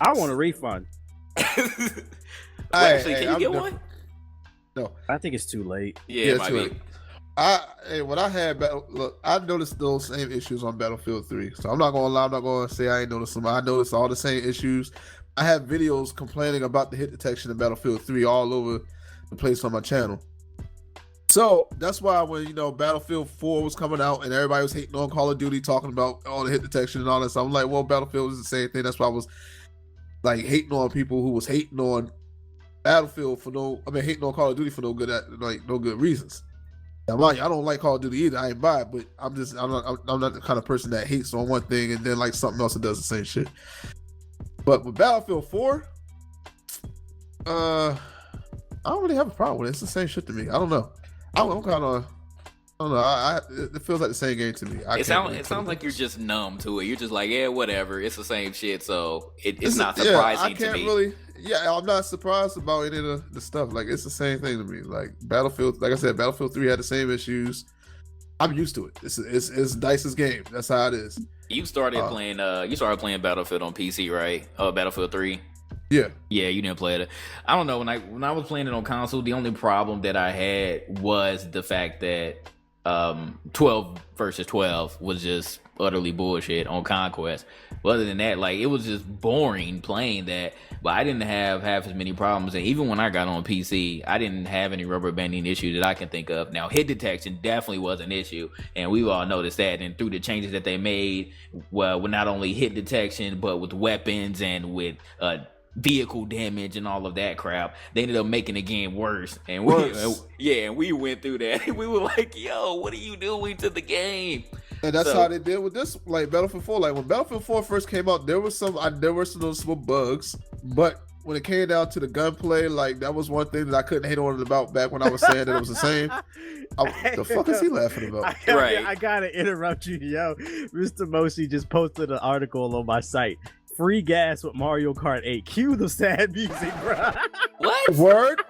I want a refund. Actually, can you get one? No, I think it's too late. Yeah, it might be. When I had look, I noticed those same issues on Battlefield 3. So I'm not gonna lie, I'm not gonna say I ain't noticed them. I noticed all the same issues. I have videos complaining about the hit detection in Battlefield 3 all over the place on my channel. So that's why when, you know, Battlefield 4 was coming out and everybody was hating on Call of Duty, talking about all the hit detection and all that stuff, I'm like, well, Battlefield is the same thing. That's why I was like hating on people who was hating on Battlefield hating on Call of Duty for no good reasons. Now, I don't like Call of Duty either. I ain't buy it, but I'm not the kind of person that hates on one thing and then like something else that does the same shit. But with Battlefield 4, I don't really have a problem with it. It's the same shit to me. I don't know. It feels like the same game to me. It sounds like you're just numb to it. You're just like, yeah, whatever. It's the same shit, so it's not surprising to me. I'm not surprised about any of the stuff. Like, it's the same thing to me. Like, Battlefield, like I said, Battlefield 3 had the same issues. I'm used to it. It's DICE's game. That's how it is. You started playing Battlefield on PC, right? Battlefield 3. Yeah. Yeah, you didn't play it. I don't know, when I was playing it on console, the only problem that I had was the fact that 12 versus 12 was just utterly bullshit on Conquest. But other than that, like, it was just boring playing that. But I didn't have half as many problems, and even when I got on PC, I didn't have any rubber banding issue that I can think of. Now, hit detection definitely was an issue, and we all noticed that. And through the changes that they made, well, with not only hit detection, but with weapons and with vehicle damage and all of that crap, they ended up making the game worse. And we went through that. We were like, yo, what are you doing to the game? And that's how they did with this, like Battlefield 4. Like, when Battlefield 4 first came out, there were some noticeable bugs, but when it came down to the gunplay, like, that was one thing that I couldn't hate on it about back when I was saying that it was the same. The fuck is he laughing about? I gotta interrupt you, yo. Mr. Moshi just posted an article on my site. Free gas with Mario Kart 8. Cue the sad music, bro. What? Word?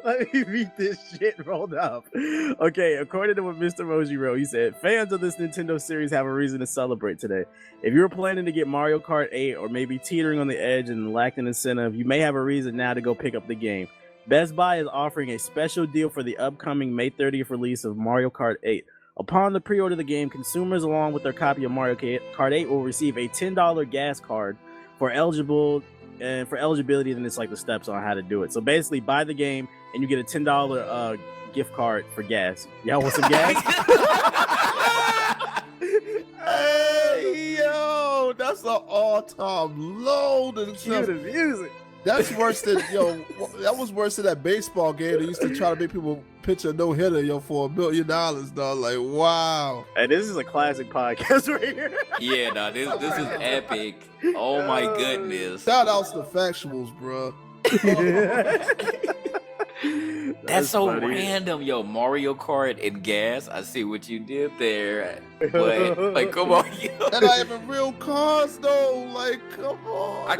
Let me read this shit rolled up. Okay, according to what Mr. Moji wrote, he said, fans of this Nintendo series have a reason to celebrate today. If you're planning to get Mario Kart 8 or maybe teetering on the edge and lacked an incentive, you may have a reason now to go pick up the game. Best Buy is offering a special deal for the upcoming May 30th release of Mario Kart 8. Upon the pre-order of the game, consumers along with their copy of Mario Kart 8 will receive a $10 gas card for eligibility. Then it's like the steps on how to do it. So basically, buy the game and you get a $10 gift card for gas. Y'all want some gas? Hey, yo, that's an all-time low. Cue the music. That's worse than that was worse than that baseball game they used to try to make people pitch a no-hitter, for $1 million, dog. Like, wow. Hey, this is a classic podcast right here. Yeah, no, this is epic. Oh my goodness. Shout outs to factuals, bro. That's so funny. random, Mario Kart and gas. I see what you did there, but like, come on, And I have real cars though. Like, come on. I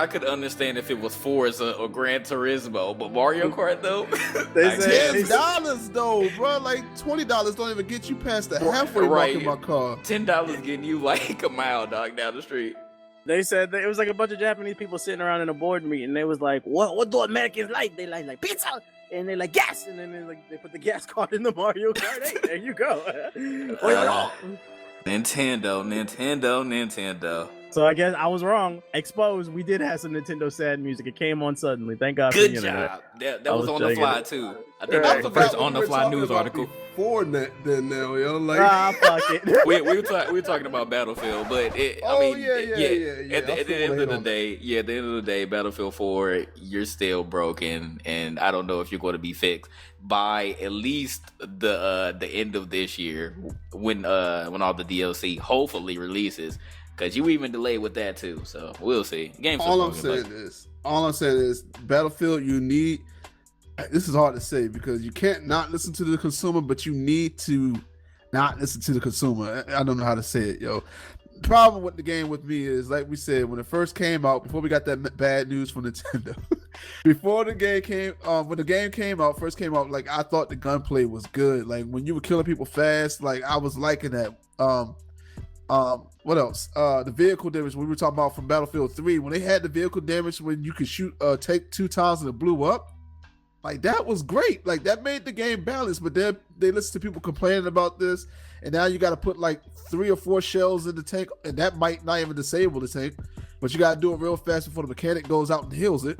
could understand if it was Forza or Gran Turismo, but Mario Kart though. They said $10 though, bro. Like $20 don't even get you past the halfway mark in my car. $10 getting you like a mile, dog, down the street. They said that it was like a bunch of Japanese people sitting around in a board meeting. They was like, "What do Americans like? They like pizza, and they like gas." And then they put the gas card in the Mario Kart 8. There you go. Nintendo. So I guess I was wrong. Exposed. We did have some Nintendo sad music. It came on suddenly. Thank God. Good for the internet. job. That was on the fly too. I think that was the forgot first what on the we were fly talking news about article. Before that, then now, like. Fuck it. we were talking about Battlefield, but at the end of the day, Battlefield 4, you're still broken, and I don't know if you're going to be fixed by at least the end of this year when all the DLC hopefully releases, because you even delayed with that too. So we'll see. All I'm saying is Battlefield. You need. This is hard to say because you can't not listen to the consumer, but you need to not listen to the consumer. I don't know how to say it, Problem with the game with me is, like we said, when it first came out, before we got that bad news from Nintendo, before the game came, when the game first came out, like I thought the gunplay was good. Like when you were killing people fast, like I was liking that. What else? The vehicle damage we were talking about from Battlefield 3, when they had the vehicle damage when you could shoot, take 2 times and it blew up. Like that was great. Like that made the game balanced, but then they listen to people complaining about this, and now you got to put like 3 or 4 shells in the tank, and that might not even disable the tank, but you got to do it real fast before the mechanic goes out and heals it.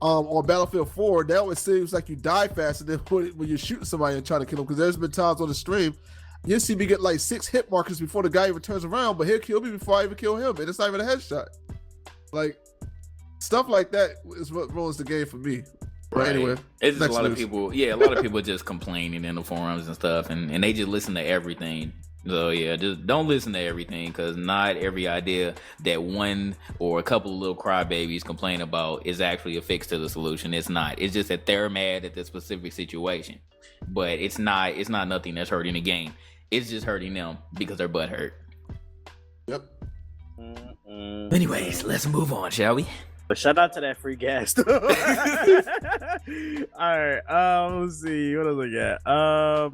On Battlefield 4, now it seems like you die faster than when you're shooting somebody and trying to kill them, because there's been times on the stream you see me get like 6 hit markers before the guy even turns around, but he'll kill me before I even kill him, and it's not even a headshot. Like stuff like that is what ruins the game for me. But anyway, it's just a lot of people just complaining in the forums and stuff, and they just listen to everything. So yeah, just don't listen to everything, because not every idea that one or a couple of little crybabies complain about is actually a fix to the solution. It's not. It's just that they're mad at the specific situation, but it's not nothing that's hurting the game. It's just hurting them because their butt hurt. Yep. Anyways, let's move on, shall we? But shout out to that free gas. All right. Let's see. What else I got?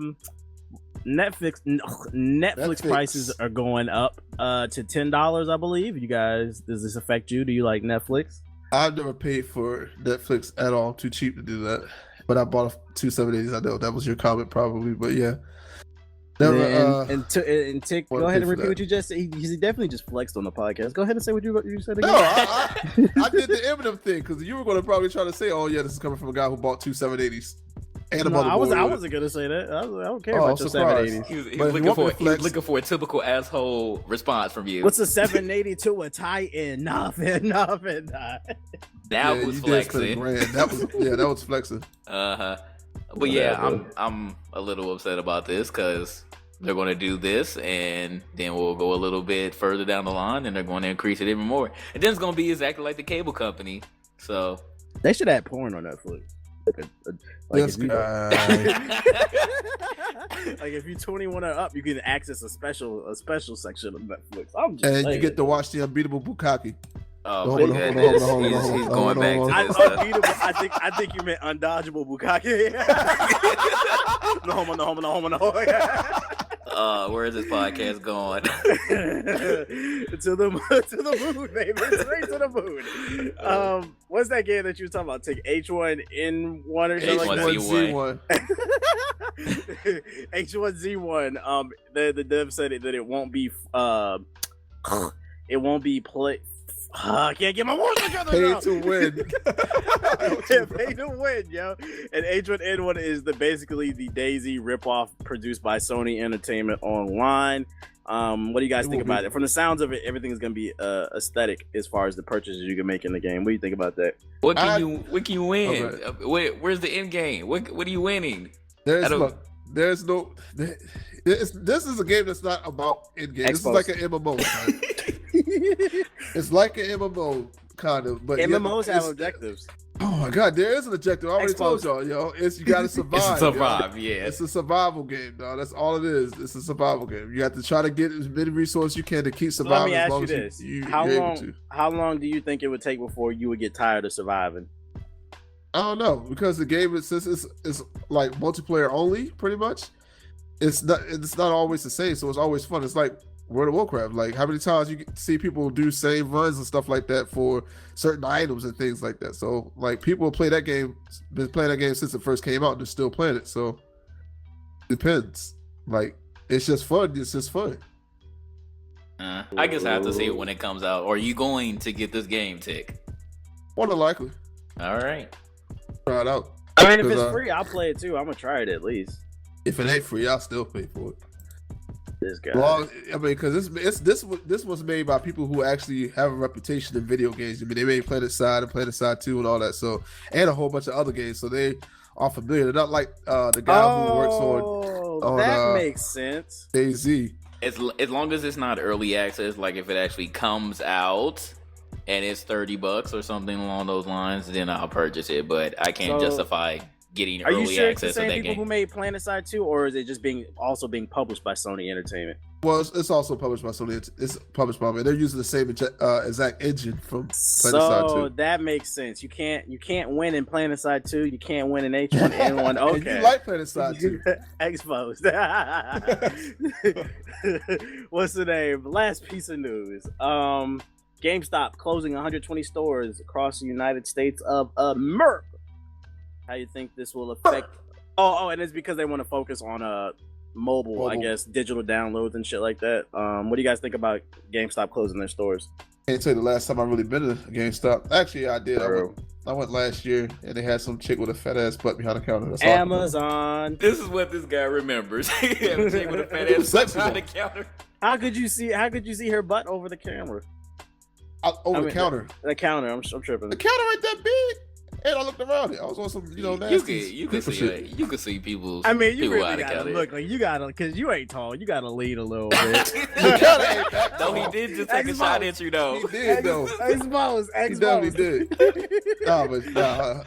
Netflix prices are going up to $10, I believe. You guys, does this affect you? Do you like Netflix? I've never paid for Netflix at all. Too cheap to do that. But I bought 2 780s. I know that was your comment probably, but yeah. Never, and Tick, go ahead and repeat what you just said. He definitely just flexed on the podcast. Go ahead and say what you said again. No, I did the Eminem thing, because you were going to probably try to say, "Oh yeah, this is coming from a guy who bought 2 780s." And a motherboard. I wasn't gonna say that. I don't care about your 780s. He was looking for a typical asshole response from you. What's a 780 to a Titan? Nothing. That was flexing. That was flexing. But yeah, I'm a little upset about this, because they're going to do this, and then we'll go a little bit further down the line, and they're going to increase it even more. And then it's going to be exactly like the cable company. So they should add porn on Netflix. Like if you 21 or up, you can access a special section of Netflix. And you get to watch the unbeatable Bukkake. Oh, hold on. He's going back to this. Unbeatable. I think you meant undodgeable Bukkake. No. Where is this podcast going? to the moon, baby. Straight to the moon. What's that game that you were talking about? Take H1N1 or something like H1Z1. that? H1Z1. The dev said that it won't be play. I can't get my words together. Pay to win. Yeah, pay to win, yo. And H1N1 is basically the Daisy ripoff produced by Sony Entertainment Online. What do you guys think about it? From the sounds of it, everything is going to be aesthetic as far as the purchases you can make in the game. What do you think about that? What can you win? Okay. Where's the end game? What are you winning? This is a game that's not about end game. This is like an MMO. It's like an MMO kind of, but MMOs have objectives. Oh my god, there is an objective. I already told y'all, yo. You gotta survive. It's a survival game, dog. That's all it is. It's a survival game. You have to try to get as many resources you can to keep surviving. Let me ask you this: How long do you think it would take before you would get tired of surviving? I don't know, because the game since it's like multiplayer only, pretty much. It's not always the same, so it's always fun. It's like World of Warcraft. Like, how many times you see people do save runs and stuff like that for certain items and things like that. So like people play that game, been playing that game since it first came out, and they're still playing it. So depends. Like, it's just fun. It's just fun. I guess I have to see it when it comes out. Or are you going to get this game, Tick? More than likely. All right. Try it out. I mean, if it's free, I'll play it too. I'm gonna try it at least. If it ain't free, I'll still pay for it. This guy. Well, I mean, because this was made by people who actually have a reputation in video games. I mean, they made Planet Side and Planet Side 2 and all that. So, and a whole bunch of other games. So they are familiar. They're not like the guy who works on that makes sense. DayZ. As long as it's not early access, like if it actually comes out and it's $30 or something along those lines, then I'll purchase it. But I can't justify getting early access to that game. Are you sure it's the same people who made Planet Side 2, or is it just being published by Sony Entertainment? Well, it's also published by Sony. It's published by me. They're using the same exact engine from Planet Side 2. So that makes sense. You can't win in Planet Side 2. You can't win in H1N1. Okay. You like Planet Side 2. Exposed. What's the name? Last piece of news. GameStop closing 120 stores across the United States of America. How you think this will affect? And it's because they want to focus on mobile, I guess, digital downloads and shit like that. What do you guys think about GameStop closing their stores? Can't tell you the last time I really been to GameStop. Actually, I did. I went last year, and they had some chick with a fat ass butt behind the counter. That's Amazon. This is what this guy remembers. He had a chick with a fat ass butt behind the counter. How could you see her butt over the camera? The counter. The counter. I'm tripping. The counter ain't that big. And I looked around it. I was on some, nasty. You can see people. I mean, you really gotta look like because you ain't tall. You gotta lean a little bit. The counter ain't that tall. No, he did just take a shot at you though. He did though. Exposed. He definitely did.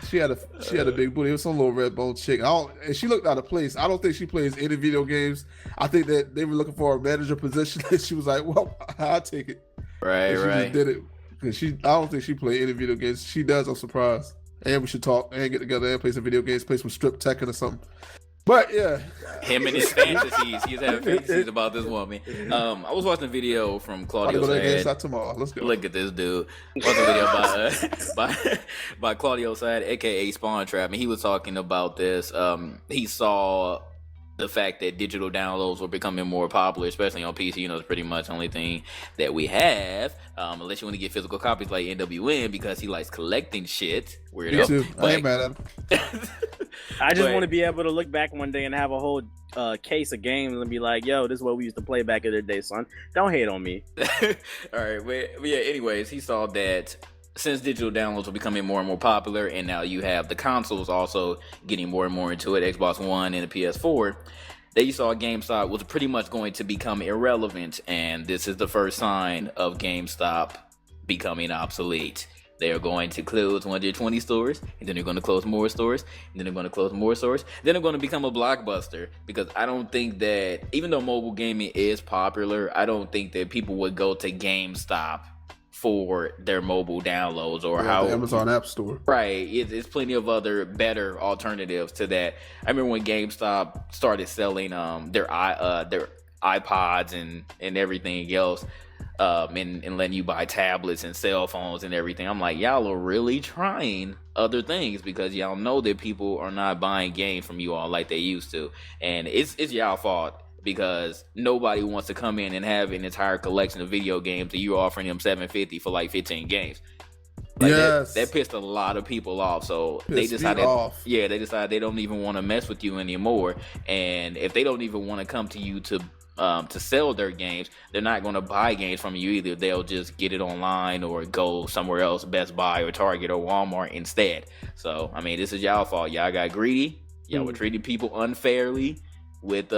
She had a big booty. It was some little red bone chick. And she looked out of place. I don't think she plays any video games. I think that they were looking for a manager position, and she was like, "Well, I'll take it." Right. Just did it because I don't think she played any video games. She does. I'm surprised. And we should talk and get together and play some video games, play some strip Tekken or something. But yeah, him and his fantasies. He's having fantasies about this woman. I was watching a video from Claudio Side. Tomorrow. Let's go. Look at this dude. Watching a video by Claudio Side, aka Spawn Trap, and he was talking about this. He saw the fact that digital downloads were becoming more popular, especially on PC. It's pretty much the only thing that we have, unless you want to get physical copies like NWN, because he likes collecting shit. Weirdo. Me too. I ain't mad at him. I just want to be able to look back one day and have a whole case of games and be like, yo, this is what we used to play back in the day, son. Don't hate on me. All right. But yeah, anyways, he saw that since digital downloads are becoming more and more popular, and now you have the consoles also getting more and more into it, Xbox One and the PS4, they saw GameStop was pretty much going to become irrelevant, and this is the first sign of GameStop becoming obsolete. They are going to close 120 stores, and then they're going to close more stores, and then they're going to close more stores. Then they're going to become a Blockbuster, because I don't think that, even though mobile gaming is popular, I don't think that people would go to GameStop for their mobile downloads or the Amazon App Store. Right. It's plenty of other better alternatives to that. I remember when GameStop started selling their iPods and everything else, and letting you buy tablets and cell phones and everything. I'm like, y'all are really trying other things because y'all know that people are not buying games from you all like they used to, and it's y'all fault because nobody wants to come in and have an entire collection of video games that you're offering them $750 for like 15 games. Like yes, that pissed a lot of people off. So they decided, they decided they don't even want to mess with you anymore. And if they don't even want to come to you to sell their games, they're not going to buy games from you either. They'll just get it online or go somewhere else, Best Buy or Target or Walmart instead. So I mean, this is y'all fault. Y'all got greedy. Y'all were treating people unfairly with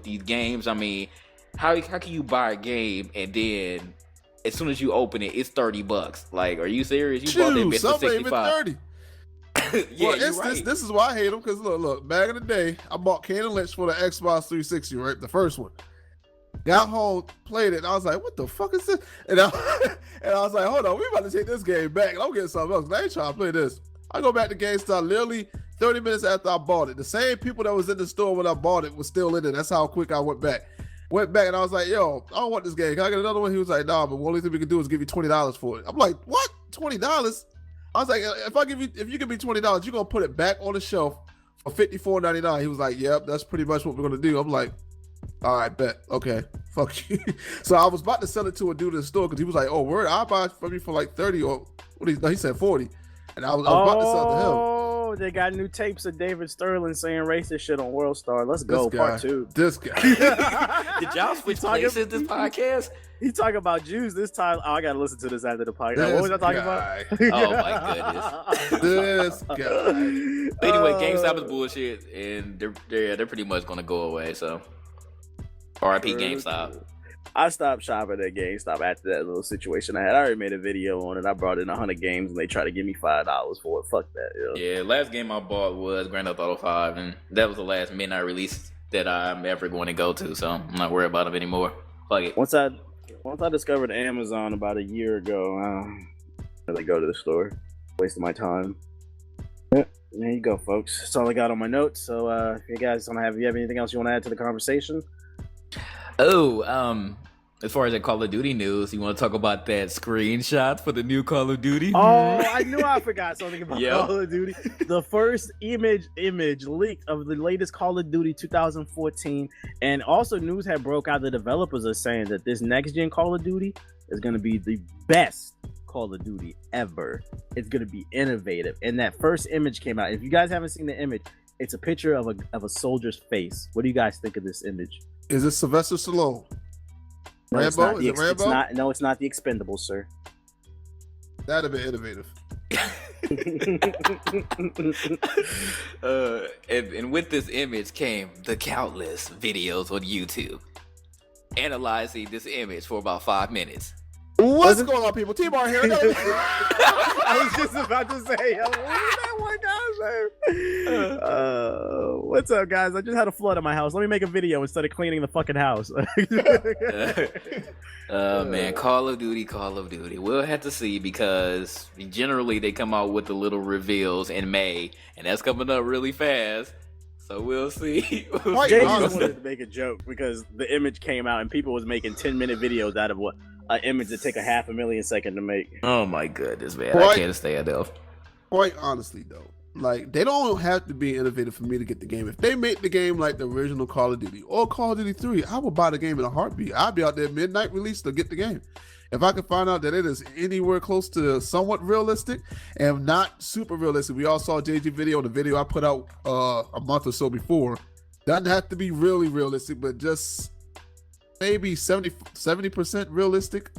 these games. I mean, how can you buy a game and then as soon as you open it, it's $30? Like, are you serious? You bought that bitch for $65. Yeah, well, this is why I hate them, because look, back in the day, I bought Kane and Lynch for the Xbox 360, right? The first one. Got home, played it, and I was like, what the fuck is this? And I was like, hold on, we about to take this game back, and I'm getting something else. I ain't trying to play this. I go back to GameStop literally 30 minutes after I bought it. The same people that was in the store when I bought it was still in it. That's how quick I went back. And I was like, yo, I don't want this game. Can I get another one? He was like, nah, but the only thing we can do is give you $20 for it. I'm like, what? $20? I was like, if you give me $20, you're gonna put it back on the shelf for $54.99. He was like, yep, that's pretty much what we're gonna do. I'm like, all right, bet. Okay, fuck you. So I was about to sell it to a dude in the store because he was like, oh, word, I'll buy it from you for like 30 or what? He said 40, and I was about to sell it to him. Oh, they got new tapes of David Sterling saying racist shit on World Star. Let's go, part 2. This guy. Did y'all switch places this podcast? He talking about Jews this time. Oh, I gotta listen to this after the podcast. What was I talking about? Oh my goodness. This guy. Anyway, GameStop is bullshit, and they're pretty much gonna go away. So, RIP GameStop. I stopped shopping at GameStop after that little situation I had. I already made a video on it. I brought in 100 games, and they tried to give me $5 for it. Fuck that. You know? Yeah, last game I bought was Grand Theft Auto 5, and that was the last midnight release that I'm ever going to go to. So I'm not worried about them anymore. Fuck it. Once I discovered Amazon about a year ago, I really go to the store. Wasting my time. Yeah, there you go, folks. That's all I got on my notes. So if you guys you have anything else you want to add to the conversation? Oh, as far as that Call of Duty news, you want to talk about that screenshot for the new Call of Duty? Oh, I knew I forgot something about Call of Duty. The first image leaked of the latest Call of Duty 2014, and also news had broke out. The developers are saying that this next gen Call of Duty is going to be the best Call of Duty ever. It's going to be innovative, and that first image came out. If you guys haven't seen the image, it's a picture of a soldier's face. What do you guys think of this image? Is it Sylvester Stallone? No, Rambo? Is it Rambo? It's not the Expendables, sir. That'd have been innovative. And with this image came the countless videos on YouTube analyzing this image for about 5 minutes. What's going on, people? T-Bar here. I was just about to say, what was that one guy say? What's up, guys? I just had a flood in my house. Let me make a video instead of cleaning the fucking house. Man, Call of Duty. We'll have to see, because generally they come out with the little reveals in May, and that's coming up really fast. So we'll see. Jay just wanted to make a joke because the image came out and people was making 10-minute videos out of an image that take a 500,000 seconds to make. Oh my goodness, man. I can't stand though. Quite honestly though, like, they don't have to be innovative for me to get the game. If they make the game like the original Call of Duty or Call of Duty 3, I will buy the game in a heartbeat. I'll be out there midnight release to get the game. If I can find out that it is anywhere close to somewhat realistic and not super realistic. We all saw JG video, the video I put out a month or so before. Doesn't have to be really realistic, but just maybe 70% realistic.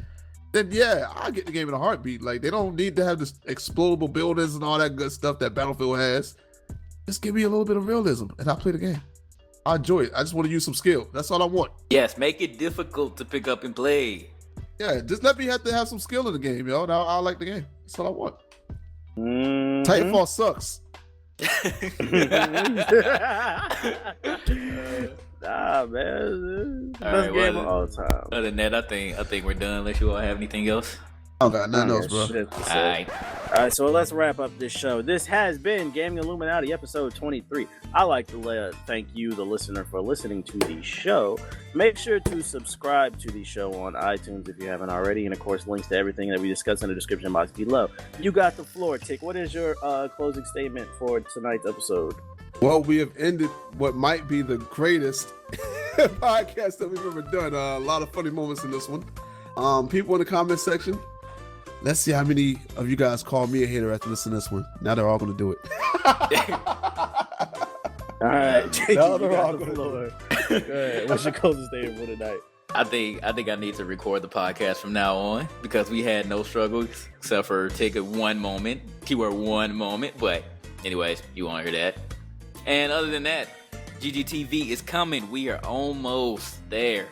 Then yeah, I'll get the game in a heartbeat. Like, they don't need to have this explodable buildings and all that good stuff that Battlefield has. Just give me a little bit of realism and I'll play the game. I enjoy it. I just want to use some skill. That's all I want. Yes, make it difficult to pick up and play. Yeah, just let me have to have some skill in the game, yo. Now I like the game. That's all I want. Mm-hmm. Titanfall sucks. Nah, man. Best game of all time. Other than that, I think we're done. Unless you all have anything else. I don't got nothing else, bro. All right, so let's wrap up this show. This has been Gaming Illuminati, episode 23. I'd like to thank you, the listener, for listening to the show. Make sure to subscribe to the show on iTunes if you haven't already, and of course, links to everything that we discussed in the description box below. You got the floor, Tick. What is your closing statement for tonight's episode? Well, we have ended what might be the greatest podcast that we've ever done. A lot of funny moments in this one. People in the comment section, let's see how many of you guys call me a hater after listening to this one. Now they're all going to do it. All right, Jake, now you they're got all the going floor. Go ahead. What's your closing statement for tonight? I think I need to record the podcast from now on because we had no struggles except for taking one moment, keyword one moment. But anyways, you won't hear that. And other than that, GGTV is coming. We are almost there.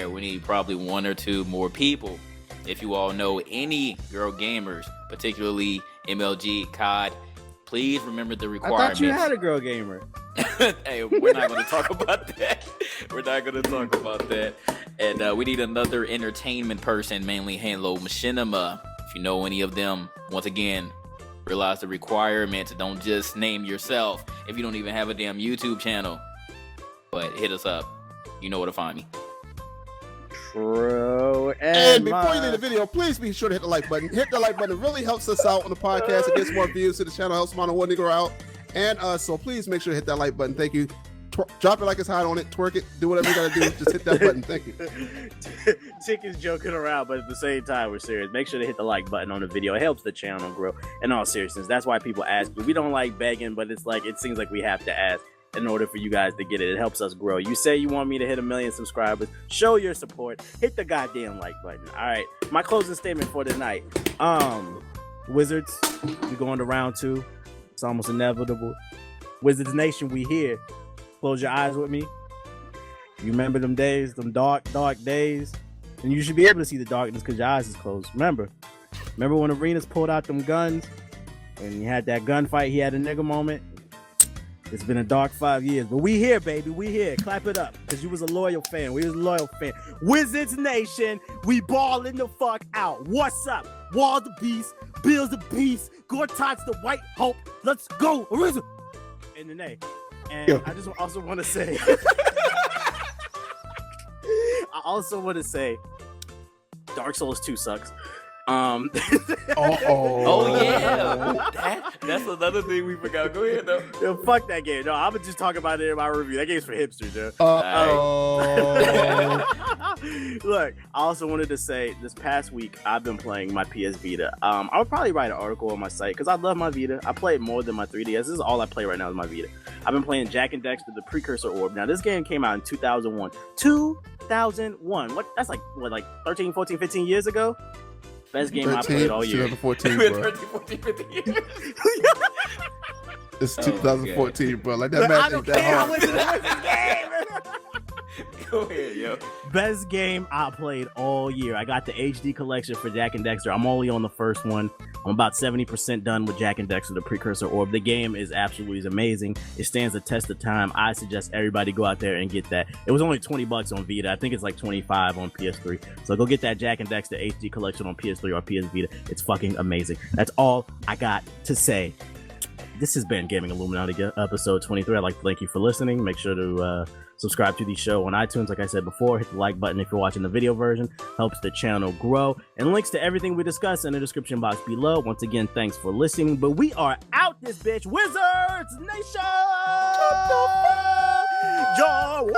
We need probably one or two more people. If you all know any girl gamers, particularly MLG, COD, please remember the requirements. I thought you had a girl gamer. Hey, we're not going to talk about that. And we need another entertainment person, mainly Halo Machinima. If you know any of them, once again, realize the requirements. Don't just name yourself if you don't even have a damn YouTube channel. But hit us up. You know where to find me. True. And before you leave the video, please be sure to hit the like button. Hit the like button. It really helps us out on the podcast. It gets more views to the channel, helps ModernWarNegro out. And so please make sure to hit that like button. Thank you. Drop it like it's hot on it. Twerk it. Do whatever you gotta do. Just hit that button. Thank you. Tick is joking around, but at the same time, we're serious. Make sure to hit the like button on the video. It helps the channel grow. In all seriousness, that's why people ask. We don't like begging, but it's like it seems like we have to ask in order for you guys to get it. It helps us grow. You say you want me to hit 1 million subscribers. Show your support. Hit the goddamn like button. All right. My closing statement for tonight. Wizards, we going to round 2. It's almost inevitable. Wizards Nation, we here. Close your eyes with me. You remember them days, them dark days? And you should be able to see the darkness because your eyes is closed. Remember when Arenas pulled out them guns and you had that gunfight, he had a nigga moment? It's been a dark 5 years, but we here, baby. We here. Clap it up because you was a loyal fan. We was a loyal fan. Wizards Nation, we balling the fuck out. What's up? Wall the Beast, Bills the Beast, Gortat's the White Hope. Let's go, Arisa. In the name. And I just also want to say, Dark Souls 2 sucks. Oh yeah, that's another thing we forgot. Go ahead though. Yo, fuck that game. No, I'm gonna just talk about it in my review. That game's for hipsters, yo. Look, I also wanted to say this past week I've been playing my PS Vita. I would probably write an article on my site because I love my Vita. I play it more than my 3DS. This is all I play right now is my Vita. I've been playing Jack and Dexter, the Precursor Orb. Now this game came out in 2001. 2001. What? That's like 13, 14, 15 years ago. Best game 13, I played all year. 2014, bro. 13, 14, 15 years. It's 2014, bro. Like that match ain't that hard. Go ahead, yo. Best game I played all year. I got the HD collection for Jack and Dexter. I'm only on the first one. I'm about 70% done with Jack and Dexter, the Precursor Orb. The game is absolutely amazing. It stands the test of time. I suggest everybody go out there and get that. It was only $20 on Vita. I think it's like 25 on PS3. So go get that Jack and Dexter HD collection on PS3 or PS Vita. It's fucking amazing. That's all I got to say. This has been Gaming Illuminati episode 23. I'd like to thank you for listening. Make sure to subscribe to the show on iTunes. Like I said before, hit the like button if you're watching the video version. Helps the channel grow. And links to everything we discussed in the description box below. Once again, thanks for listening. But we are out this bitch. Wizards Nation! Woo!